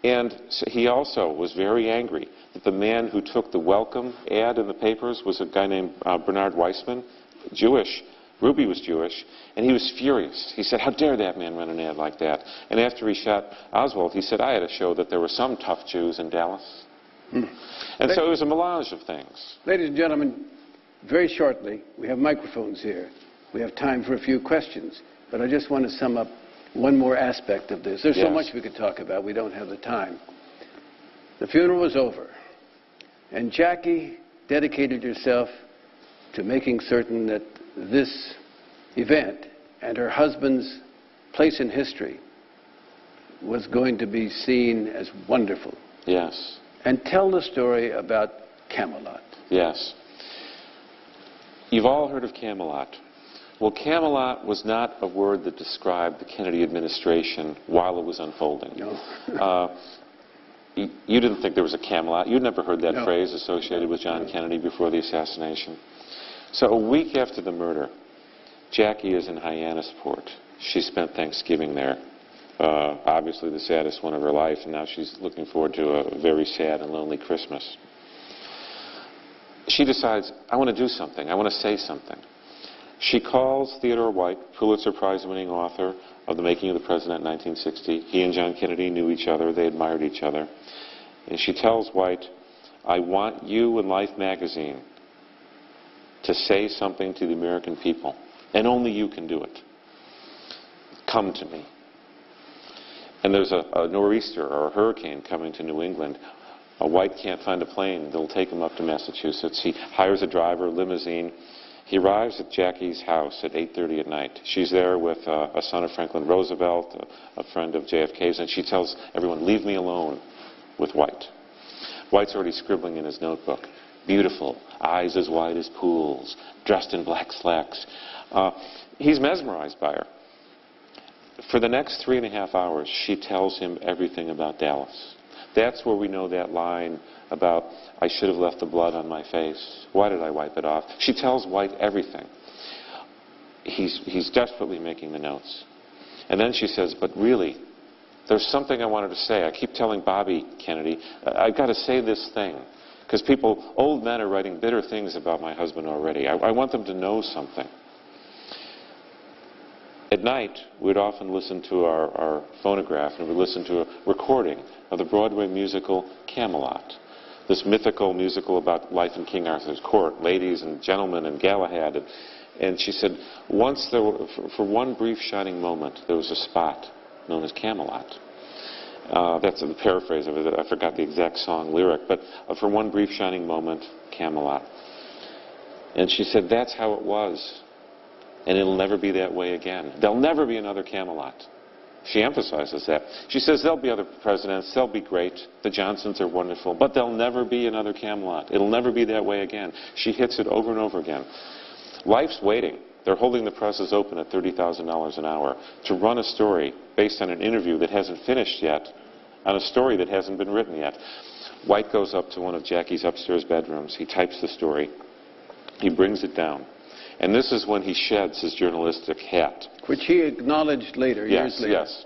And so he also was very angry that the man who took the welcome ad in the papers was a guy named Bernard Weissman, Jewish. Ruby was Jewish, and he was furious. He said, how dare that man run an ad like that? And after he shot Oswald, he said, I had to show that there were some tough Jews in Dallas. And so it was a melange of things. Ladies and gentlemen, very shortly, we have microphones here. We have time for a few questions. But I just want to sum up one more aspect of this. There's so much we could talk about. We don't have the time. The funeral was over. And Jackie dedicated herself to making certain that this event and her husband's place in history was going to be seen as wonderful. Yes. And tell the story about Camelot. Yes. You've all heard of Camelot. Well, Camelot was not a word that described the Kennedy administration while it was unfolding. No. You didn't think there was a Camelot. You'd never heard that phrase associated with John Kennedy before the assassination. So a week after the murder, Jackie is in Hyannisport. She spent Thanksgiving there. Obviously the saddest one of her life, and now she's looking forward to a very sad and lonely Christmas. she decides, I want to do something. I want to say something. She calls Theodore White, Pulitzer Prize-winning author of The Making of the President in 1960. He and John Kennedy knew each other. They admired each other. And she tells White, I want you and Life magazine to say something to the American people, and only you can do it. Come to me. And there's a nor'easter or a hurricane coming to New England. White can't find a plane that'll take him up to Massachusetts. He hires a driver, limousine. He arrives at Jackie's house at 8:30 at night. She's there with a son of Franklin Roosevelt, a friend of JFK's, and she tells everyone, leave me alone with White. White's already scribbling in his notebook. Beautiful, eyes as wide as pools, dressed in black slacks. He's mesmerized by her. For the next 3.5 hours, she tells him everything about Dallas. That's where we know that line about, I should have left the blood on my face. Why did I wipe it off? She tells White everything. He's desperately making the notes. And then she says, but really, there's something I wanted to say. I keep telling Bobby Kennedy, I've got to say this thing. Because old men are writing bitter things about my husband already. I want them to know something. At night, we'd often listen to our phonograph, and we'd listen to a recording of the Broadway musical Camelot, this mythical musical about life in King Arthur's court, ladies and gentlemen and Galahad. And she said, once there were, for one brief shining moment, there was a spot known as Camelot. That's a paraphrase of it. I forgot the exact song lyric, but for one brief shining moment, Camelot. And she said, that's how it was. And it'll never be that way again. There'll never be another Camelot. She emphasizes that. She says there'll be other presidents, they'll be great, the Johnsons are wonderful, but there'll never be another Camelot. It'll never be that way again. She hits it over and over again. Life's waiting. They're holding the presses open at $30,000 an hour to run a story based on an interview that hasn't finished yet, on a story that hasn't been written yet. White goes up to one of Jackie's upstairs bedrooms. He types the story. He brings it down. And this is when he sheds his journalistic hat. Which he acknowledged later, years later. Yes.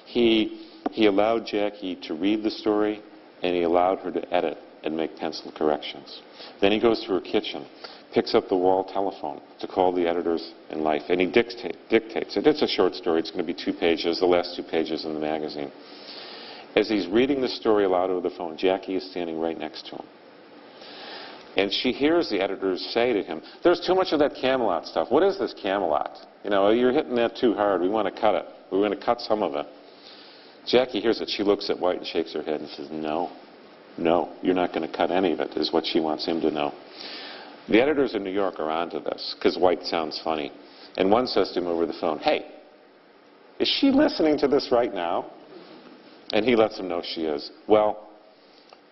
He allowed Jackie to read the story, and he allowed her to edit and make pencil corrections. Then he goes to her kitchen, picks up the wall telephone to call the editors in Life, and he dictates it. It's a short story. It's going to be 2 pages, the last 2 pages in the magazine. As he's reading the story aloud over the phone, Jackie is standing right next to him. And she hears the editors say to him, there's too much of that Camelot stuff. What is this Camelot? You know, you're hitting that too hard. We want to cut it. We're going to cut some of it. Jackie hears it. She looks at White and shakes her head and says, no, you're not going to cut any of it, is what she wants him to know. The editors in New York are onto this, because White sounds funny. And one says to him over the phone, hey, is she listening to this right now? And he lets them know she is. Well,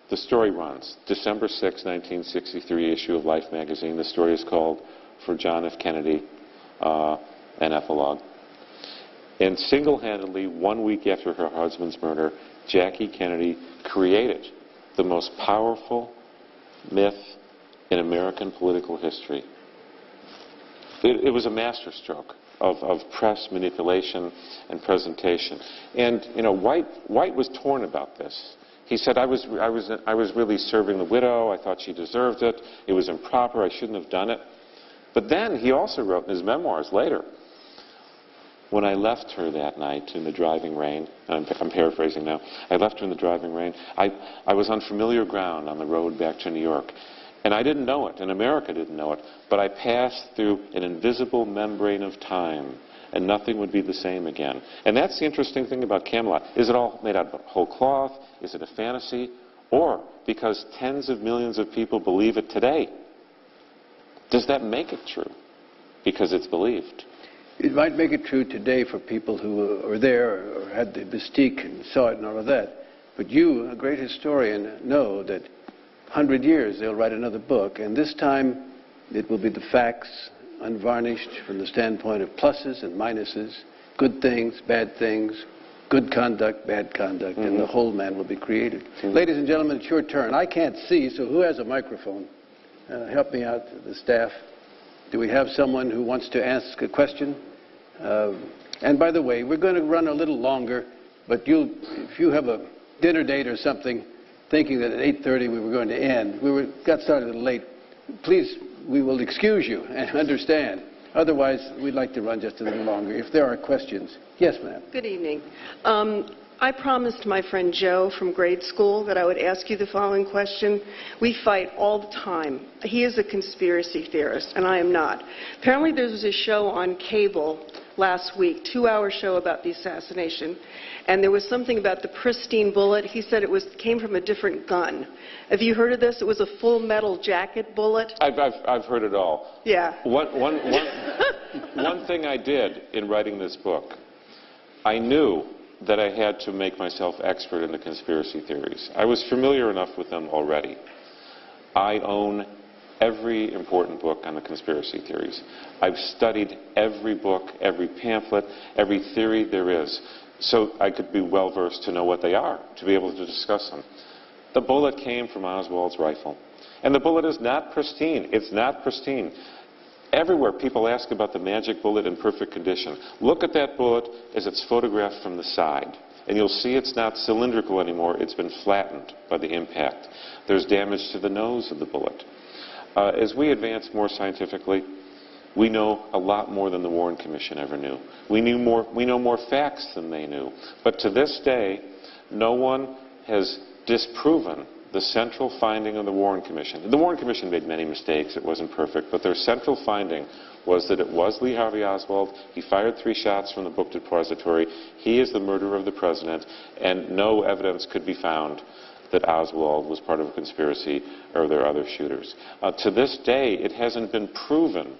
the story runs. December 6, 1963 issue of Life magazine. The story is called For John F. Kennedy, an epilogue. And single-handedly, 1 week after her husband's murder, Jackie Kennedy created the most powerful myth in American political history. It was a masterstroke of press manipulation and presentation. And, you know, White was torn about this. He said, I was really serving the widow. I thought she deserved it. It was improper. I shouldn't have done it. But then he also wrote in his memoirs later, when I left her that night in the driving rain, I'm paraphrasing now, I left her in the driving rain, I was on familiar ground on the road back to New York. And I didn't know it, and America didn't know it, but I passed through an invisible membrane of time, and nothing would be the same again. And that's the interesting thing about Camelot. Is it all made out of whole cloth? Is it a fantasy? Or because tens of millions of people believe it today, does that make it true? Because it's believed. It might make it true today for people who were there or had the mystique and saw it and all of that. But you, a great historian, know that 100 years they'll write another book, and this time it will be the facts, unvarnished from the standpoint of pluses and minuses, good things, bad things, good conduct, bad conduct, and the whole man will be created. Ladies and gentlemen, it's your turn. I can't see, so who has a microphone? Help me out, the staff. Do we have someone who wants to ask a question? And by the way, we're going to run a little longer, but if you have a dinner date or something, thinking that at 8:30 we were going to end, got started a little late, please, we will excuse you and understand. Otherwise, we'd like to run just a little longer. If there are questions. Yes, ma'am. Good evening. I promised my friend Joe from grade school that I would ask you the following question. We fight all the time. He is a conspiracy theorist, and I am not. Apparently there was a show on cable last week, 2-hour show about the assassination, and there was something about the pristine bullet. He said it came from a different gun. Have you heard of this? It was a full metal jacket bullet. I've heard it all. Yeah. One thing I did in writing this book, I knew that I had to make myself expert in the conspiracy theories. I was familiar enough with them already. I own every important book on the conspiracy theories. I've studied every book, every pamphlet, every theory there is, so I could be well-versed to know what they are, to be able to discuss them. The bullet came from Oswald's rifle. And the bullet is not pristine. It's not pristine. Everywhere people ask about the magic bullet in perfect condition. Look at that bullet as it's photographed from the side. And you'll see it's not cylindrical anymore. It's been flattened by the impact. There's damage to the nose of the bullet. As we advance more scientifically, we know a lot more than the Warren Commission ever knew. We know more facts than they knew. But to this day, no one has disproven the central finding of the Warren Commission. The Warren Commission made many mistakes. It wasn't perfect. But their central finding was that it was Lee Harvey Oswald. He fired 3 shots from the book depository. He is the murderer of the president. And no evidence could be found that Oswald was part of a conspiracy or there are other shooters. To this day, it hasn't been proven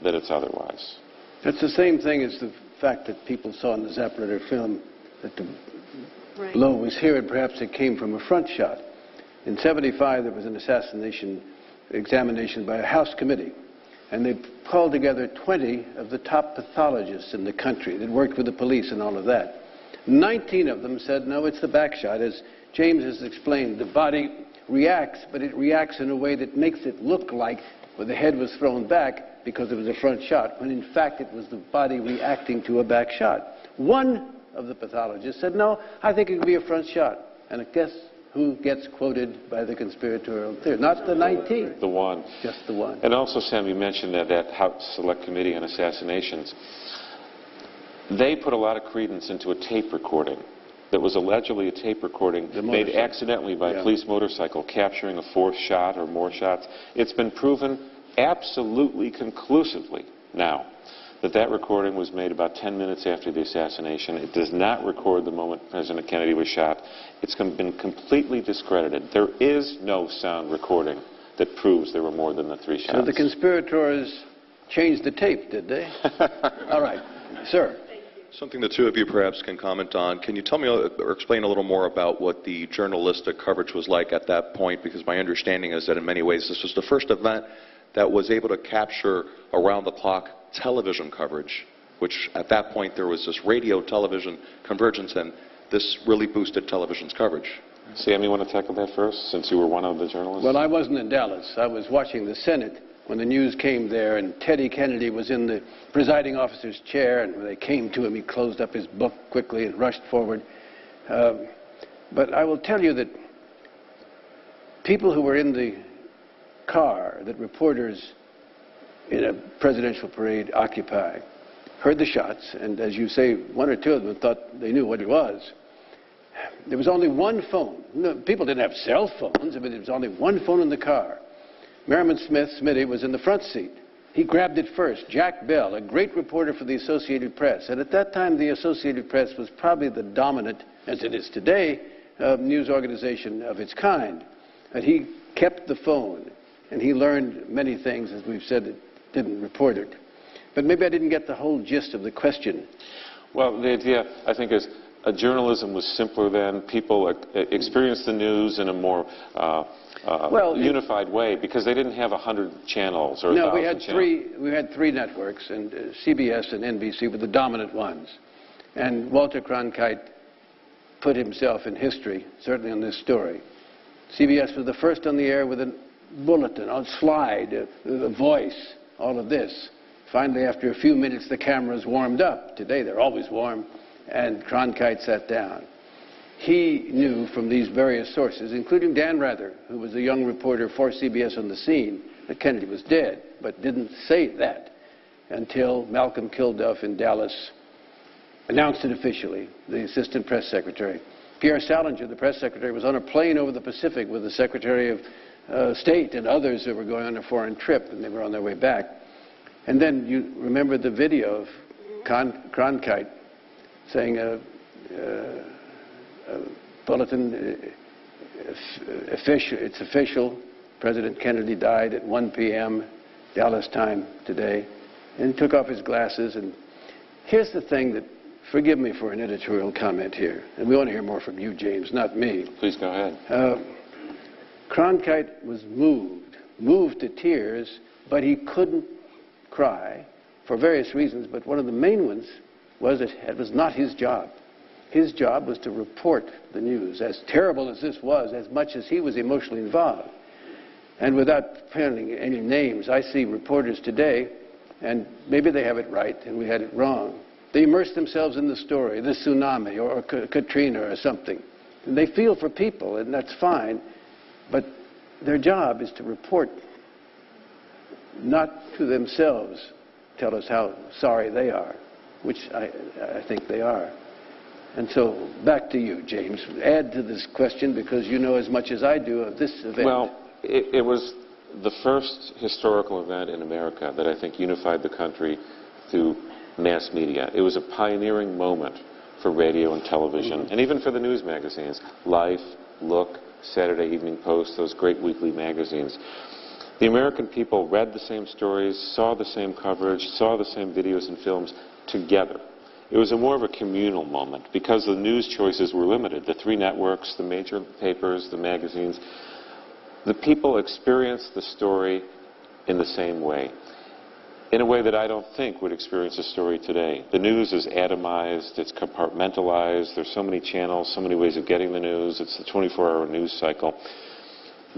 that it's otherwise. That's the same thing as the fact that people saw in the Zapruder film that the blow was here and perhaps it came from a front shot. In '75, there was an assassination examination by a House committee, and they called together 20 of the top pathologists in the country that worked with the police and all of that. 19 of them said, no, it's the back shot. As James has explained, the body reacts, but it reacts in a way that makes it look like the head was thrown back because it was a front shot, when in fact it was the body reacting to a back shot. One of the pathologists said, no, I think it could be a front shot. And guess who gets quoted by the conspiratorial theory? Not the 19. The one. Just the one. And also, Sam, you mentioned that House Select Committee on Assassinations. They put a lot of credence into a tape recording that was allegedly a tape recording made accidentally by a police motorcycle capturing a 4th shot or more shots. It's been proven absolutely conclusively now that recording was made about 10 minutes after the assassination. It does not record the moment President Kennedy was shot. It's been completely discredited. There is no sound recording that proves there were more than the 3 shots. So the conspirators changed the tape, did they? All right. Sir. Something the two of you perhaps can comment on. Can you tell me or explain a little more about what the journalistic coverage was like at that point? Because my understanding is that in many ways this was the first event that was able to capture around-the-clock television coverage, which at that point there was this radio-television convergence, and this really boosted television's coverage. Sam, you want to tackle that first, since you were one of the journalists? Well, I wasn't in Dallas. I was watching the Senate when the news came there, and Teddy Kennedy was in the presiding officer's chair, and when they came to him, he closed up his book quickly and rushed forward. But I will tell you that people who were in the car that reporters in a presidential parade occupy heard the shots, and as you say, 1 or 2 of them thought they knew what it was. There was only one phone. No, people didn't have cell phones, but there was only one phone in the car. Merriman Smitty, was in the front seat. He grabbed it first. Jack Bell, a great reporter for the Associated Press, and at that time the Associated Press was probably the dominant, as it is today, news organization of its kind. And he kept the phone, and he learned many things, as we've said, that didn't report it. But maybe I didn't get the whole gist of the question. Well, the idea, I think, is journalism was simpler then. People experienced the news in a more unified way, because they didn't have 100 channels or 1,000 channels. We had 3 networks, and CBS and NBC were the dominant ones. And Walter Cronkite put himself in history, certainly on this story. CBS was the first on the air with a bulletin, a slide, a voice, all of this. Finally, after a few minutes, the cameras warmed up. Today, they're always warm, and Cronkite sat down. He knew from these various sources, including Dan Rather, who was a young reporter for CBS on the scene, that Kennedy was dead, but didn't say that until Malcolm Kilduff in Dallas announced it officially, the assistant press secretary. Pierre Salinger, the press secretary, was on a plane over the Pacific with the Secretary of State and others who were going on a foreign trip, and they were on their way back. And then you remember the video of Cronkite saying bulletin, it's official, President Kennedy died at 1 p.m. Dallas time today, and took off his glasses. And here's the thing that, forgive me for an editorial comment here, and we want to hear more from you, James, not me. Please go ahead. Cronkite was moved to tears, but he couldn't cry for various reasons, but one of the main ones was that it was not his job. His job was to report the news. As terrible as this was, as much as he was emotionally involved. And without mentioning any names, I see reporters today, and maybe they have it right and we had it wrong. They immerse themselves in the story, the tsunami or Katrina or something. And they feel for people, and that's fine. But their job is to report, not to themselves tell us how sorry they are, which I think they are. And so, back to you, James. Add to this question, because you know as much as I do of this event. Well, it was the first historical event in America that I think unified the country through mass media. It was a pioneering moment for radio and television, and even for the news magazines. Life, Look, Saturday Evening Post, those great weekly magazines. The American people read the same stories, saw the same coverage, saw the same videos and films together. It was more of a communal moment because the news choices were limited. The three networks, the major papers, the magazines. The people experienced the story in the same way, in a way that I don't think would experience a story today. The news is atomized, it's compartmentalized, there's so many channels, so many ways of getting the news, it's the 24-hour news cycle.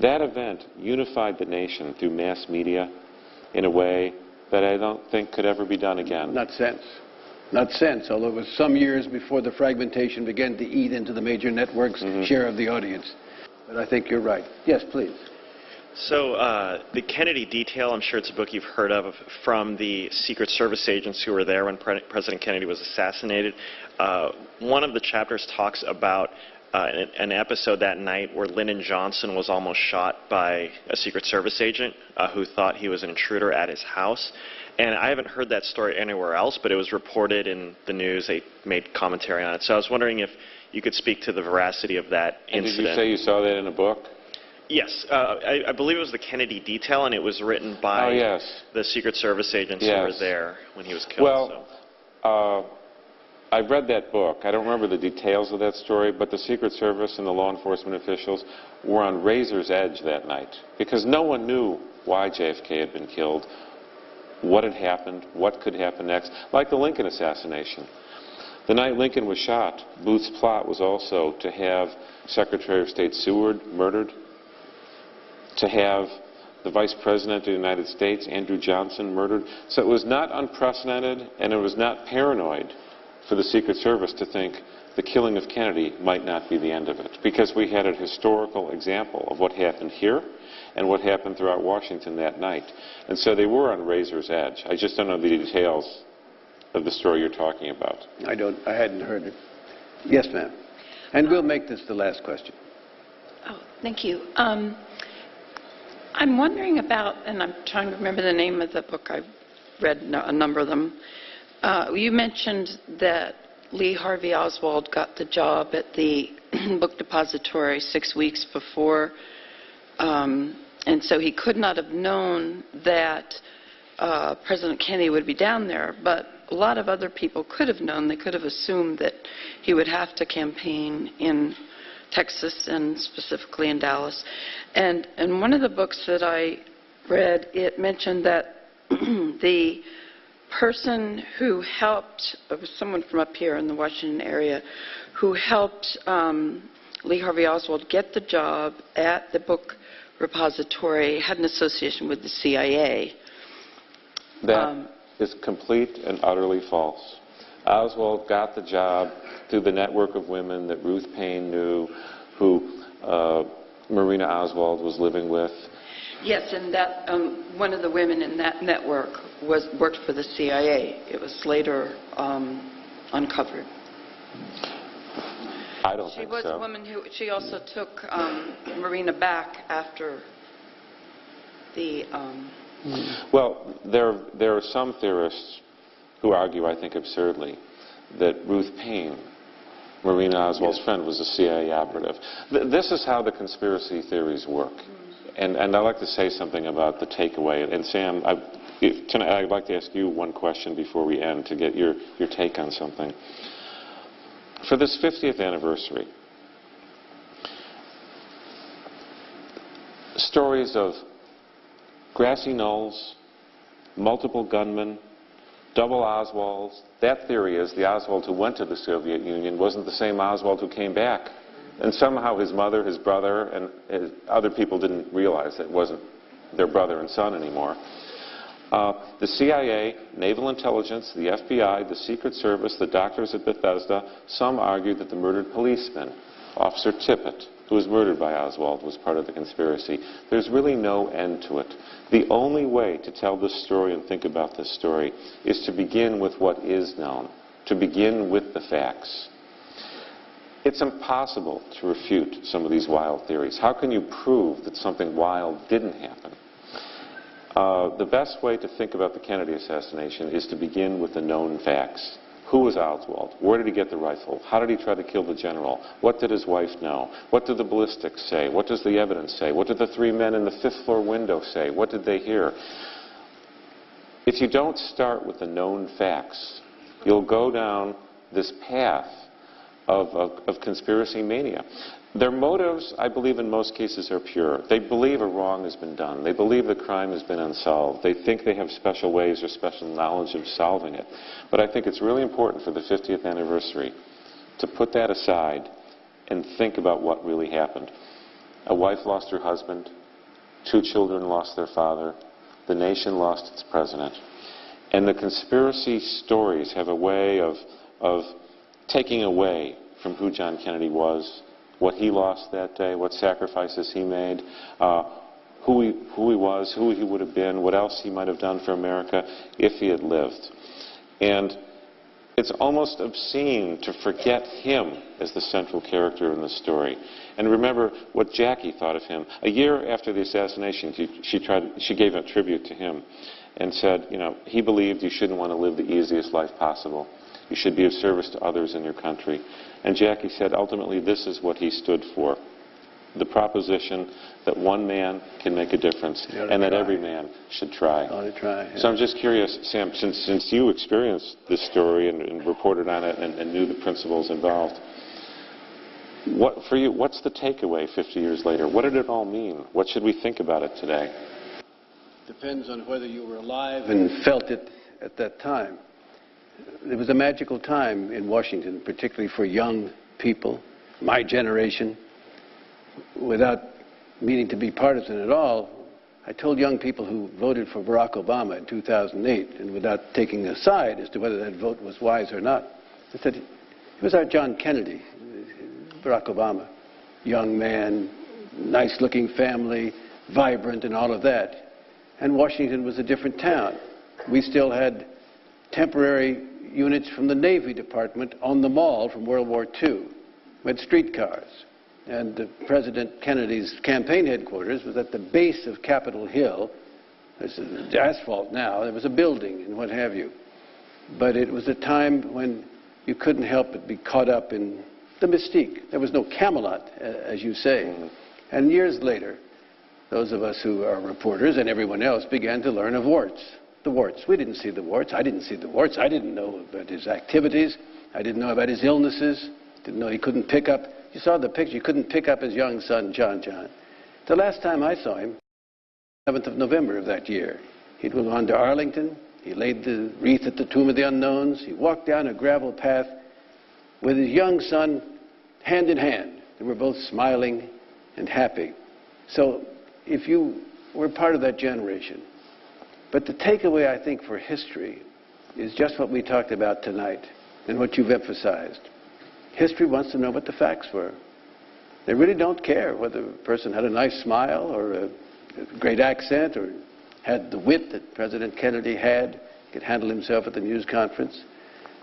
That event unified the nation through mass media in a way that I don't think could ever be done again. Not since, although it was some years before the fragmentation began to eat into the major networks' share of the audience. But I think you're right. Yes, please. So the Kennedy Detail, I'm sure it's a book you've heard of, from the Secret Service agents who were there when President Kennedy was assassinated. One of the chapters talks about an episode that night where Lyndon Johnson was almost shot by a Secret Service agent who thought he was an intruder at his house. And I haven't heard that story anywhere else, but it was reported in the news. They made commentary on it. So I was wondering if you could speak to the veracity of that incident. Did you say you saw that in a book? Yes. I believe it was the Kennedy Detail, and it was written by the Secret Service agents who were there when he was killed. Well, I read that book. I don't remember the details of that story, but the Secret Service and the law enforcement officials were on razor's edge that night because no one knew why JFK had been killed, what had happened, what could happen next, like the Lincoln assassination. The night Lincoln was shot, Booth's plot was also to have Secretary of State Seward murdered, to have the Vice President of the United States, Andrew Johnson, murdered. So it was not unprecedented, and it was not paranoid for the Secret Service to think the killing of Kennedy might not be the end of it, because we had a historical example of what happened here and what happened throughout Washington that night. And so they were on razor's edge. I just don't know the details of the story you're talking about. I hadn't heard it. Yes, ma'am. And we'll make this the last question. Oh, thank you. I'm wondering about, and I'm trying to remember the name of the book. I've read a number of them. You mentioned that Lee Harvey Oswald got the job at the book depository 6 weeks before, and so he could not have known that President Kennedy would be down there, but a lot of other people could have known. They could have assumed that he would have to campaign in Texas and specifically in Dallas. And in one of the books that I read, it mentioned that the person who helped, it was someone from up here in the Washington area, who helped Lee Harvey Oswald get the job at the book repository had an association with the CIA. That is complete and utterly false. Oswald got the job through the network of women that Ruth Paine knew, who Marina Oswald was living with. Yes, and that one of the women in that network worked for the CIA. It was later uncovered. I don't She think was so. a woman who, she also took Marina back after the... Well, there are some theorists who argue, I think absurdly, that Ruth Paine, Marina Oswald's friend, was a CIA operative. This is how the conspiracy theories work. And I'd like to say something about the takeaway. And Sam, tonight I'd like to ask you one question before we end to get your take on something. For this 50th anniversary, stories of grassy knolls, multiple gunmen, double Oswalds. That theory is the Oswald who went to the Soviet Union wasn't the same Oswald who came back. And somehow his mother, his brother, and other people didn't realize that it wasn't their brother and son anymore. The CIA, Naval Intelligence, the FBI, the Secret Service, the doctors at Bethesda, some argued that the murdered policeman, Officer Tippit, who was murdered by Oswald, was part of the conspiracy. There's really no end to it. The only way to tell this story and think about this story is to begin with what is known, to begin with the facts. It's impossible to refute some of these wild theories. How can you prove that something wild didn't happen? The best way to think about the Kennedy assassination is to begin with the known facts. Who was Oswald? Where did he get the rifle? How did he try to kill the general? What did his wife know? What did the ballistics say? What does the evidence say? What did the three men in the fifth-floor window say? What did they hear? If you don't start with the known facts, you'll go down this path of conspiracy mania. Their motives, I believe, in most cases are pure. They believe a wrong has been done. They believe the crime has been unsolved. They think they have special ways or special knowledge of solving it. But I think it's really important for the 50th anniversary to put that aside and think about what really happened. A wife lost her husband. 2 children lost their father. The nation lost its president. And the conspiracy stories have a way of taking away from who John Kennedy was, what he lost that day, what sacrifices he made, who he was, who he would have been, what else he might have done for America if he had lived. And it's almost obscene to forget him as the central character in the story. And remember what Jackie thought of him. A year after the assassination, she gave a tribute to him and said, you know, he believed you shouldn't want to live the easiest life possible. You should be of service to others in your country. And Jackie said, ultimately, this is what he stood for. The proposition that one man can make a difference and that every man should try. Yeah. So I'm just curious, Sam, since you experienced this story and reported on it and knew the principles involved, for you, what's the takeaway 50 years later? What did it all mean? What should we think about it today? Depends on whether you were alive and felt it at that time. It was a magical time in Washington, particularly for young people, my generation. Without meaning to be partisan at all, I told young people who voted for Barack Obama in 2008, and without taking a side as to whether that vote was wise or not, I said, it was our John Kennedy, Barack Obama, young man, nice-looking family, vibrant and all of that. And Washington was a different town. We still had temporary units from the Navy Department on the mall from World War II. We had streetcars. And President Kennedy's campaign headquarters was at the base of Capitol Hill. There's asphalt now. There was a building and what have you. But it was a time when you couldn't help but be caught up in the mystique. There was no Camelot, as you say. And years later, those of us who are reporters and everyone else began to learn of warts. The warts. We didn't see the warts. I didn't see the warts. I didn't know about his activities. I didn't know about his illnesses. Didn't know he couldn't pick up. You saw the picture. He couldn't pick up his young son, John. The last time I saw him, 7th of November of that year, he'd gone to Arlington. He laid the wreath at the Tomb of the Unknowns. He walked down a gravel path with his young son hand in hand. They were both smiling and happy. So if you were part of that generation, but the takeaway, I think, for history is just what we talked about tonight and what you've emphasized. History wants to know what the facts were. They really don't care whether a person had a nice smile or a a great accent or had the wit that President Kennedy had, could handle himself at the news conference.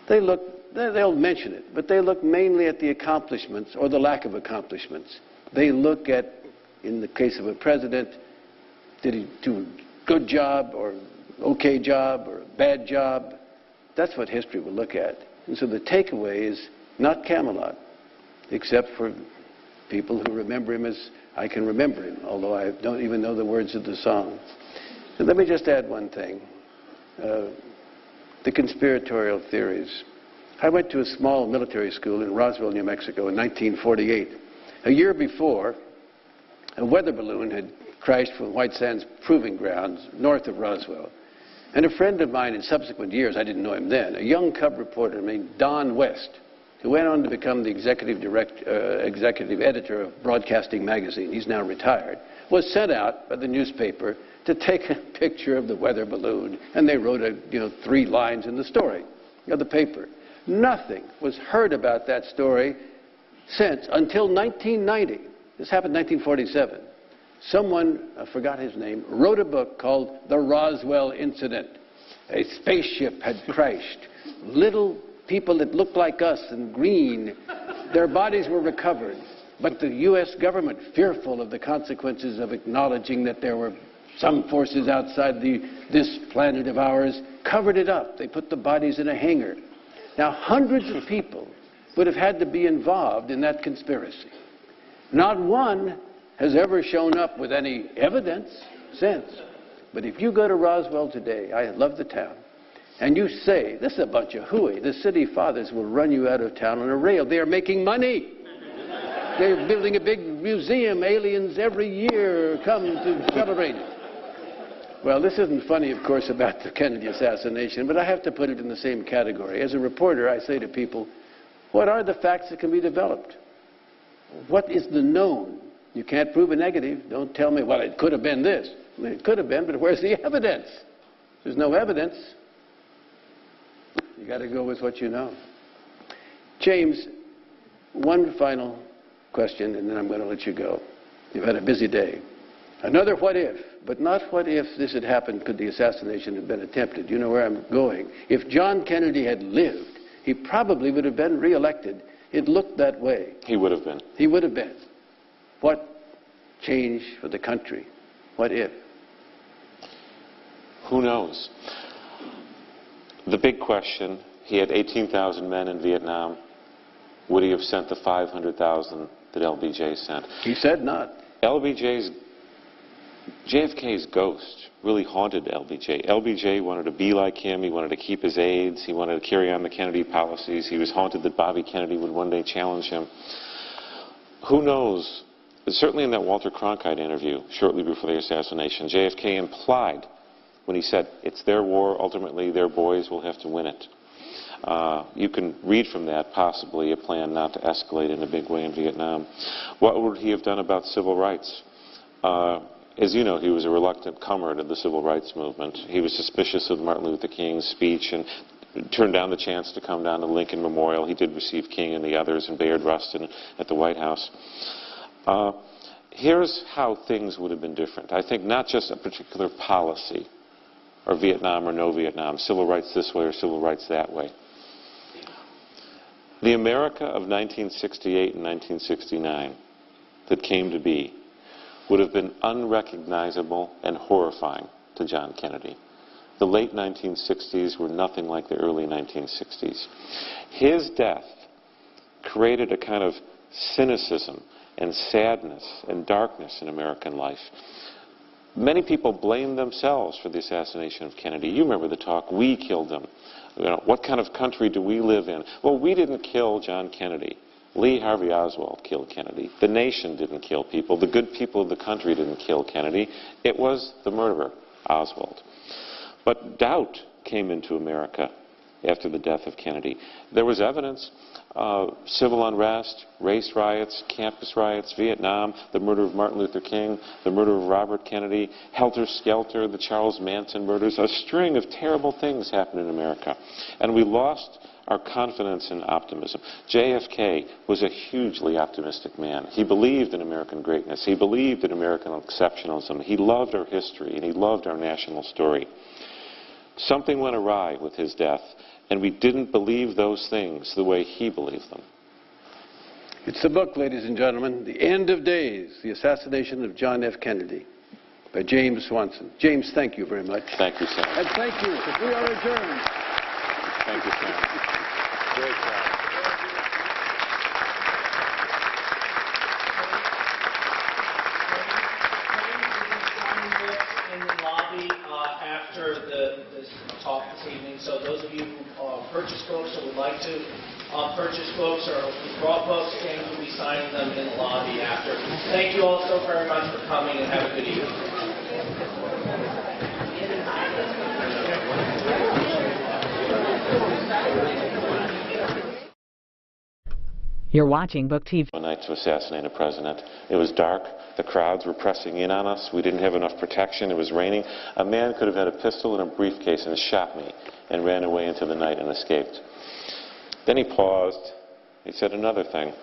They'll mention it, but they look mainly at the accomplishments or the lack of accomplishments. They look at, in the case of a president, did he do a good job or okay job or a bad job? That's what history will look at. And so the takeaway is not Camelot, except for people who remember him as I can remember him, although I don't even know the words of the song. So let me just add one thing. The conspiratorial theories. I went to a small military school in Roswell, New Mexico in 1948. A year before, a weather balloon had crashed from White Sands Proving Grounds north of Roswell. And a friend of mine in subsequent years, I didn't know him then, a young cub reporter named Don West, who went on to become the executive editor of Broadcasting Magazine, he's now retired, was sent out by the newspaper to take a picture of the weather balloon. And they wrote 3 lines in the story of the paper. Nothing was heard about that story since, until 1990. This happened in 1947. Someone, I forgot his name, wrote a book called The Roswell Incident. A spaceship had crashed. Little people that looked like us in green, their bodies were recovered. But the U.S. government, fearful of the consequences of acknowledging that there were some forces outside this planet of ours, covered it up. They put the bodies in a hangar. Now, hundreds of people would have had to be involved in that conspiracy. Not one has ever shown up with any evidence since. But if you go to Roswell today, I love the town, and you say, this is a bunch of hooey, the city fathers will run you out of town on a rail. They are making money. They're building a big museum. Aliens every year come to celebrate it. Well, this isn't funny, of course, about the Kennedy assassination, but I have to put it in the same category. As a reporter, I say to people, what are the facts that can be developed? What is the known? You can't prove a negative. Don't tell me, well, it could have been this. Well, it could have been, but where's the evidence? There's no evidence. You got to go with what you know. James, one final question, and then I'm going to let you go. You've had a busy day. Another what if, but not what if this had happened, could the assassination have been attempted? You know where I'm going. If John Kennedy had lived, he probably would have been reelected. It looked that way. He would have been. He would have been. What change for the country? What if? Who knows? The big question, he had 18,000 men in Vietnam. Would he have sent the 500,000 that LBJ sent? He said not. JFK's ghost really haunted LBJ. LBJ wanted to be like him. He wanted to keep his aides. He wanted to carry on the Kennedy policies. He was haunted that Bobby Kennedy would one day challenge him. Who knows? Certainly in that Walter Cronkite interview shortly before the assassination, JFK implied when he said, it's their war, ultimately their boys will have to win it. You can read from that possibly a plan not to escalate in a big way in Vietnam. What would he have done about civil rights? As you know, he was a reluctant comer to the civil rights movement. He was suspicious of Martin Luther King's speech and turned down the chance to come down to Lincoln Memorial. He did receive King and the others and Bayard Rustin at the White House. Here's how things would have been different. I think not just a particular policy, or Vietnam or no Vietnam, civil rights this way or civil rights that way. The America of 1968 and 1969 that came to be would have been unrecognizable and horrifying to John Kennedy. The late 1960s were nothing like the early 1960s. His death created a kind of cynicism and sadness and darkness in American life. Many people blame themselves for the assassination of Kennedy. You remember the talk, we killed him. You know, what kind of country do we live in? Well, we didn't kill John Kennedy. Lee Harvey Oswald killed Kennedy. The nation didn't kill people. The good people of the country didn't kill Kennedy. It was the murderer, Oswald. But doubt came into America after the death of Kennedy. There was evidence, civil unrest, race riots, campus riots, Vietnam, the murder of Martin Luther King, the murder of Robert Kennedy, helter-skelter, the Charles Manson murders. A string of terrible things happened in America. And we lost our confidence and optimism. JFK was a hugely optimistic man. He believed in American greatness. He believed in American exceptionalism. He loved our history, and he loved our national story. Something went awry with his death, and we didn't believe those things the way he believed them. It's the book, ladies and gentlemen, The End of Days, The Assassination of John F. Kennedy, by James Swanson. James, thank you very much. Thank you, Sam. And thank you. We are adjourned. Thank you, Sam. Great job. In the lobby after this talk this evening, so those of you who purchase books or would like to purchase books or brought books, James will be signing them in the lobby after. Thank you all so very much for coming, and have a good evening. You're watching Book TV. One night to assassinate a president. It was dark. The crowds were pressing in on us. We didn't have enough protection. It was raining. A man could have had a pistol and a briefcase and shot me and ran away into the night and escaped. Then he paused. He said another thing.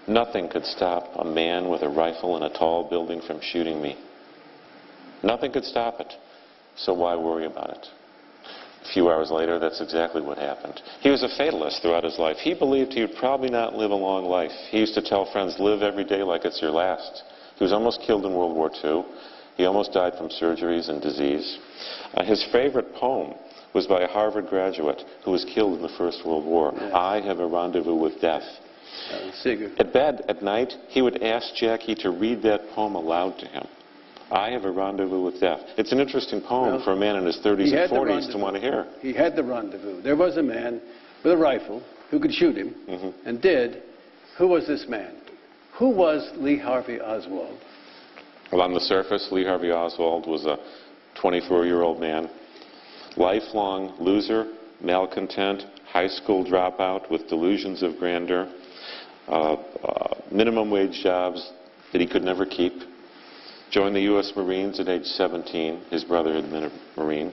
Nothing could stop a man with a rifle in a tall building from shooting me. Nothing could stop it. So why worry about it? A few hours later, that's exactly what happened. He was a fatalist throughout his life. He believed he would probably not live a long life. He used to tell friends, live every day like it's your last. He was almost killed in World War II. He almost died from surgeries and disease. His favorite poem was by a Harvard graduate who was killed in the First World War. Yes. I have a rendezvous with death. At bed at night, he would ask Jackie to read that poem aloud to him. I have a rendezvous with death. It's an interesting poem for a man in his 30s and 40s to want to hear. He had the rendezvous. There was a man with a rifle who could shoot him, and did. Who was this man? Who was Lee Harvey Oswald? Well, on the surface, Lee Harvey Oswald was a 24-year-old man, lifelong loser, malcontent, high school dropout with delusions of grandeur, minimum wage jobs that he could never keep. Joined the U.S. Marines at age 17. His brother had been a Marine.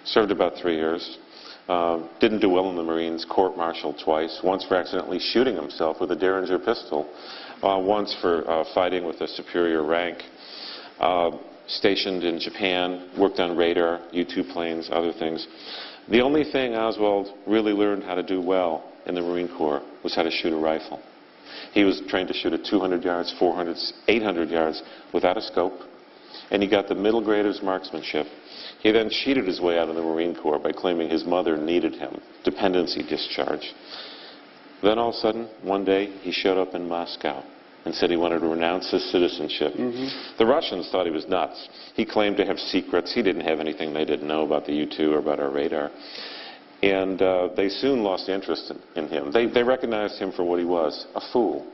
Served about 3 years. Didn't do well in the Marines. Court-martialed twice. Once for accidentally shooting himself with a Derringer pistol. Once for fighting with a superior rank. Stationed in Japan. Worked on radar, U-2 planes, other things. The only thing Oswald really learned how to do well in the Marine Corps was how to shoot a rifle. He was trained to shoot at 200 yards, 400, 800 yards without a scope, and he got the middle grade of his marksmanship. He then cheated his way out of the Marine Corps by claiming his mother needed him, dependency discharge. Then all of a sudden, one day, he showed up in Moscow and said he wanted to renounce his citizenship. The Russians thought he was nuts. He claimed to have secrets. He didn't have anything they didn't know about the U-2 or about our radar. And they soon lost interest in him. They recognized him for what he was, a fool.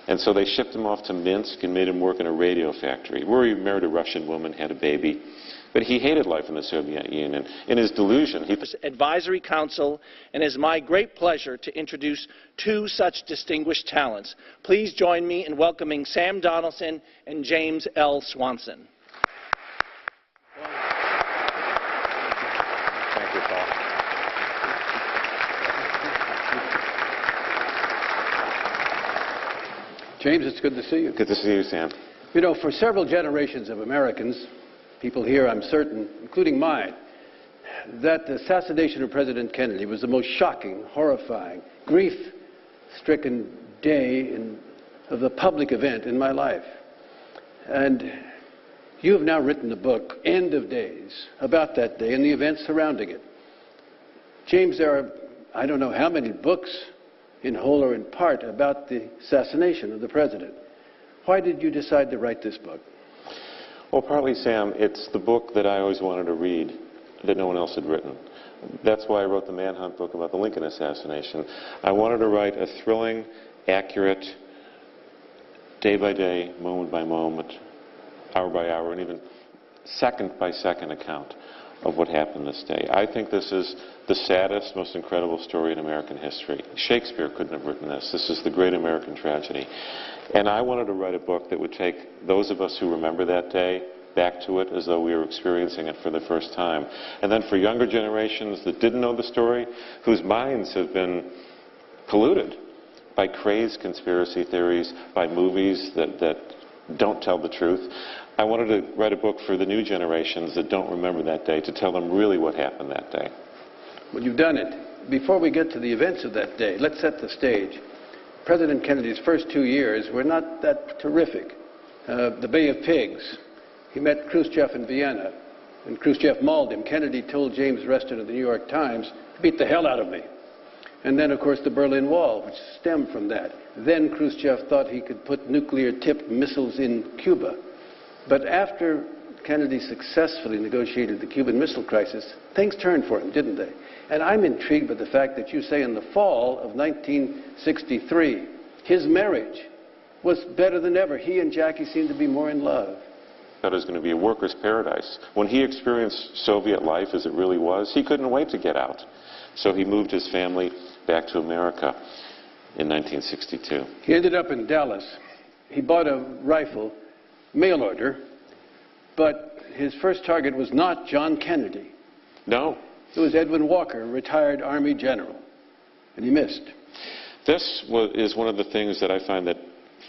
And so they shipped him off to Minsk and made him work in a radio factory, where he married a Russian woman, had a baby. But he hated life in the Soviet Union. In his delusion, he... Advisory Council, and it is my great pleasure to introduce two such distinguished talents. Please join me in welcoming Sam Donaldson and James L. Swanson. Thank you, Paul. James, it's good to see you. Good to see you, Sam. You know, for several generations of Americans, people here, I'm certain, including mine, that the assassination of President Kennedy was the most shocking, horrifying, grief-stricken day of the public event in my life. And you have now written a book, End of Days, about that day and the events surrounding it. James, there are, I don't know how many books, in whole or in part, about the assassination of the president. Why did you decide to write this book? Well, partly, Sam, it's the book that I always wanted to read that no one else had written. That's why I wrote the Manhunt book about the Lincoln assassination. I wanted to write a thrilling, accurate, day-by-day, moment-by-moment, hour-by-hour, and even second-by-second account of what happened this day. I think this is the saddest, most incredible story in American history. Shakespeare couldn't have written this. This is the great American tragedy. And I wanted to write a book that would take those of us who remember that day back to it as though we were experiencing it for the first time. And then for younger generations that didn't know the story, whose minds have been polluted by crazed conspiracy theories, by movies that don't tell the truth, I wanted to write a book for the new generations that don't remember that day, to tell them really what happened that day. Well, you've done it. Before we get to the events of that day, let's set the stage. President Kennedy's first 2 years were not that terrific. The Bay of Pigs. He met Khrushchev in Vienna, and Khrushchev mauled him. Kennedy told James Reston of the New York Times, "Beat the hell out of me." And then, of course, the Berlin Wall, which stemmed from that. Then Khrushchev thought he could put nuclear-tipped missiles in Cuba. But after Kennedy successfully negotiated the Cuban Missile Crisis, things turned for him, didn't they? And I'm intrigued by the fact that you say in the fall of 1963, his marriage was better than ever. He and Jackie seemed to be more in love. That is going to be a worker's paradise. When he experienced Soviet life as it really was, he couldn't wait to get out. So he moved his family back to America in 1962. He ended up in Dallas. He bought a rifle, mail order, but his first target was not John Kennedy. No. It was Edwin Walker, a retired Army general, and he missed. This is one of the things that I find that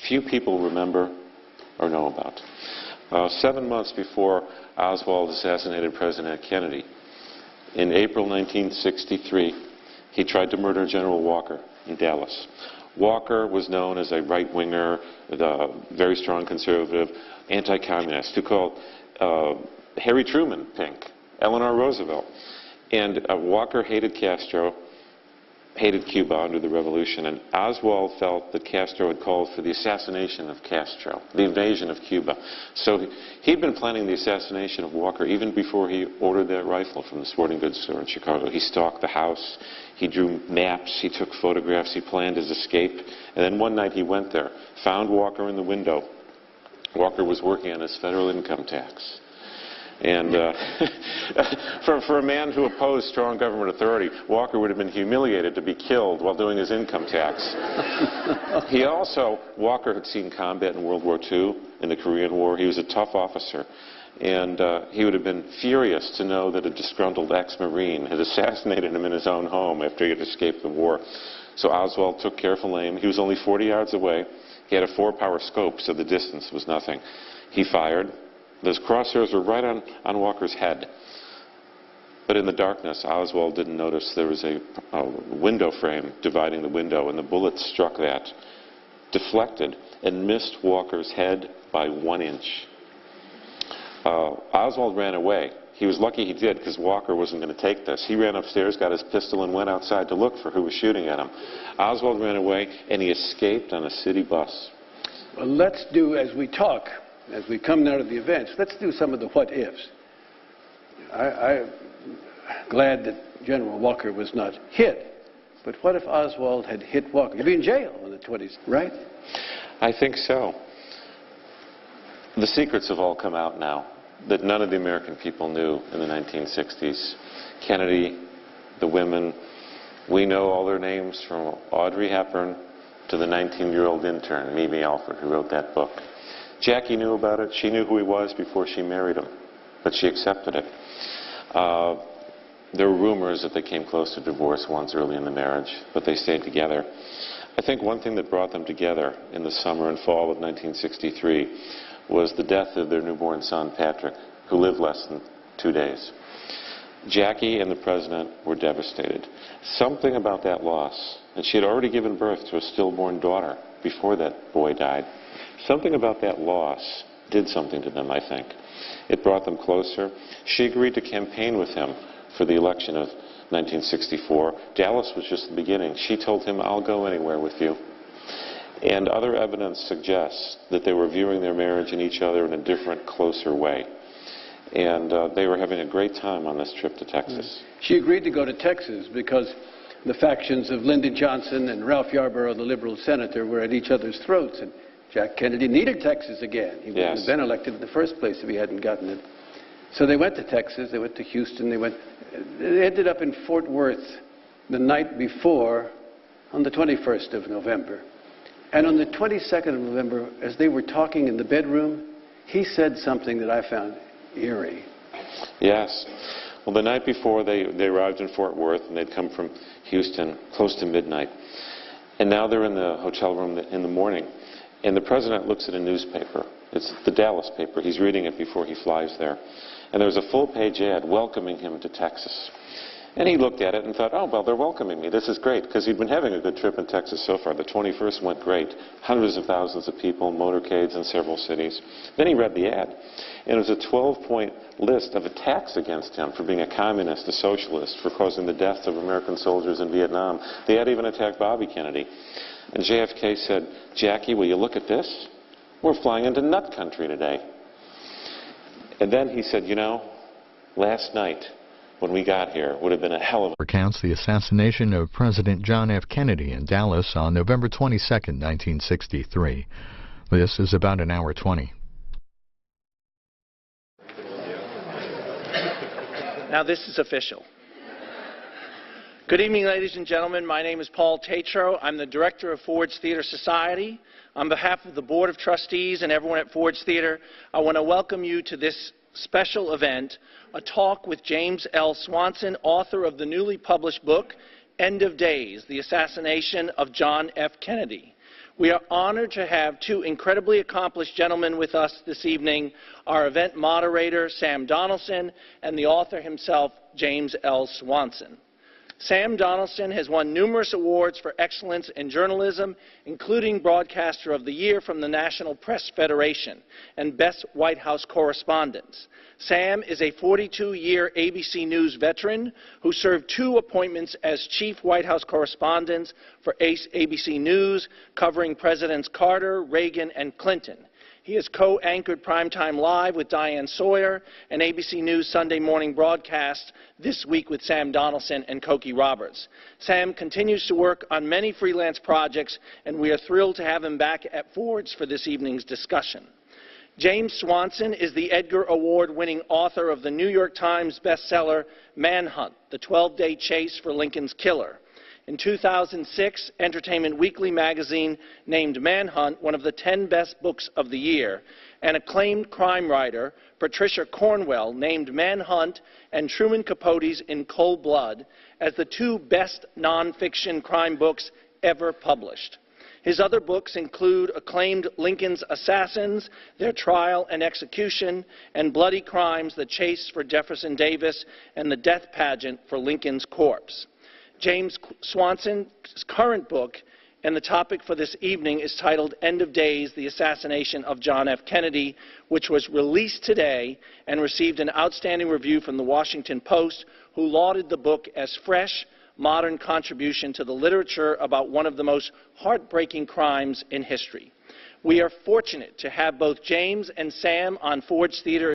few people remember or know about. 7 months before Oswald assassinated President Kennedy, in April 1963, he tried to murder General Walker in Dallas. Walker was known as a right-winger, a very strong conservative, anti-communist, who called Harry Truman pink, Eleanor Roosevelt. And Walker hated Castro, hated Cuba under the revolution, and Oswald felt that Castro had called for the assassination of Castro, the invasion of Cuba. So he'd been planning the assassination of Walker even before he ordered that rifle from the sporting goods store in Chicago. He stalked the house, he drew maps, he took photographs, he planned his escape, and then one night he went there, found Walker in the window. Walker was working on his federal income tax. And for a man who opposed strong government authority, Walker would have been humiliated to be killed while doing his income tax. Walker had seen combat in World War II, in the Korean War. He was a tough officer. And he would have been furious to know that a disgruntled ex-Marine had assassinated him in his own home after he had escaped the war. So Oswald took careful aim. He was only 40 yards away. He had a 4-power scope, so the distance was nothing. He fired. Those crosshairs were right on Walker's head. But in the darkness, Oswald didn't notice there was a window frame dividing the window, and the bullet struck that, deflected, and missed Walker's head by 1 inch. Oswald ran away. He was lucky he did, because Walker wasn't going to take this. He ran upstairs, got his pistol, and went outside to look for who was shooting at him. Oswald ran away, and he escaped on a city bus. Well, let's do, as we talk, as we come now to the events, let's do some of the what-ifs. I'm glad that General Walker was not hit, but what if Oswald had hit Walker? He'd be in jail on the 20th, right? I think so. The secrets have all come out now that none of the American people knew in the 1960s. Kennedy, the women, we know all their names from Audrey Hepburn to the 19-year-old intern, Mimi Alford, who wrote that book. Jackie knew about it. She knew who he was before she married him, but she accepted it. There were rumors that they came close to divorce once early in the marriage, but they stayed together. I think one thing that brought them together in the summer and fall of 1963 was the death of their newborn son, Patrick, who lived less than 2 days. Jackie and the president were devastated. Something about that loss, and she had already given birth to a stillborn daughter before that boy died. Something about that loss did something to them, I think. It brought them closer. She agreed to campaign with him for the election of 1964. Dallas was just the beginning. She told him, "I'll go anywhere with you." And other evidence suggests that they were viewing their marriage and each other in a different, closer way. And they were having a great time on this trip to Texas. She agreed to go to Texas because the factions of Lyndon Johnson and Ralph Yarborough, the liberal senator, were at each other's throats. And Jack Kennedy needed Texas again. He wouldn't have been elected in the first place if he hadn't gotten it. So they went to Texas, they went to Houston, they ended up in Fort Worth the night before, on the 21st of November. And on the 22nd of November, as they were talking in the bedroom, he said something that I found eerie. Yes. Well, the night before, they arrived in Fort Worth, and they'd come from Houston close to midnight. And now they're in the hotel room in the morning, and the president looks at a newspaper. It's the Dallas paper. He's reading it before he flies there. And there's a full-page ad welcoming him to Texas. And he looked at it and thought, oh, well, they're welcoming me. This is great, because he'd been having a good trip in Texas so far. The 21st went great. Hundreds of thousands of people, motorcades in several cities. Then he read the ad, and it was a 12-point list of attacks against him for being a communist, a socialist, for causing the deaths of American soldiers in Vietnam. The ad even attacked Bobby Kennedy. And JFK said, Jackie, will you look at this? We're flying into nut country today. And then he said, you know, last night, when we got here, would have been a hell of a... Recounts the assassination of President John F. Kennedy in Dallas on November 22, 1963. This is about an hour 20. Now this is official. Good evening, ladies and gentlemen. My name is Paul Tatro. I'm the director of Ford's Theater Society. On behalf of the Board of Trustees and everyone at Ford's Theater, I want to welcome you to this special event, a talk with James L. Swanson, author of the newly published book, End of Days, The Assassination of John F. Kennedy. We are honored to have two incredibly accomplished gentlemen with us this evening, our event moderator, Sam Donaldson, and the author himself, James L. Swanson. Sam Donaldson has won numerous awards for excellence in journalism, including Broadcaster of the Year from the National Press Federation and Best White House Correspondent. Sam is a 42-year ABC News veteran who served 2 appointments as Chief White House Correspondent for ABC News, covering Presidents Carter, Reagan, and Clinton. He has co-anchored Primetime Live with Diane Sawyer and ABC News Sunday morning broadcast This Week with Sam Donaldson and Cokie Roberts. Sam continues to work on many freelance projects, and we are thrilled to have him back at Ford's for this evening's discussion. James Swanson is the Edgar Award-winning author of the New York Times bestseller Manhunt, The 12-Day Chase for Lincoln's Killer. In 2006, Entertainment Weekly magazine named Manhunt one of the 10 best books of the year, and acclaimed crime writer Patricia Cornwell named Manhunt and Truman Capote's In Cold Blood as the 2 best nonfiction crime books ever published. His other books include acclaimed Lincoln's Assassins, Their Trial and Execution, and Bloody Crimes, The Chase for Jefferson Davis, and The Death Pageant for Lincoln's Corpse. James Swanson's current book, and the topic for this evening, is titled End of Days, The Assassination of John F. Kennedy, which was released today and received an outstanding review from the Washington Post, who lauded the book as fresh, modern contribution to the literature about one of the most heartbreaking crimes in history. We are fortunate to have both James and Sam on Ford's Theater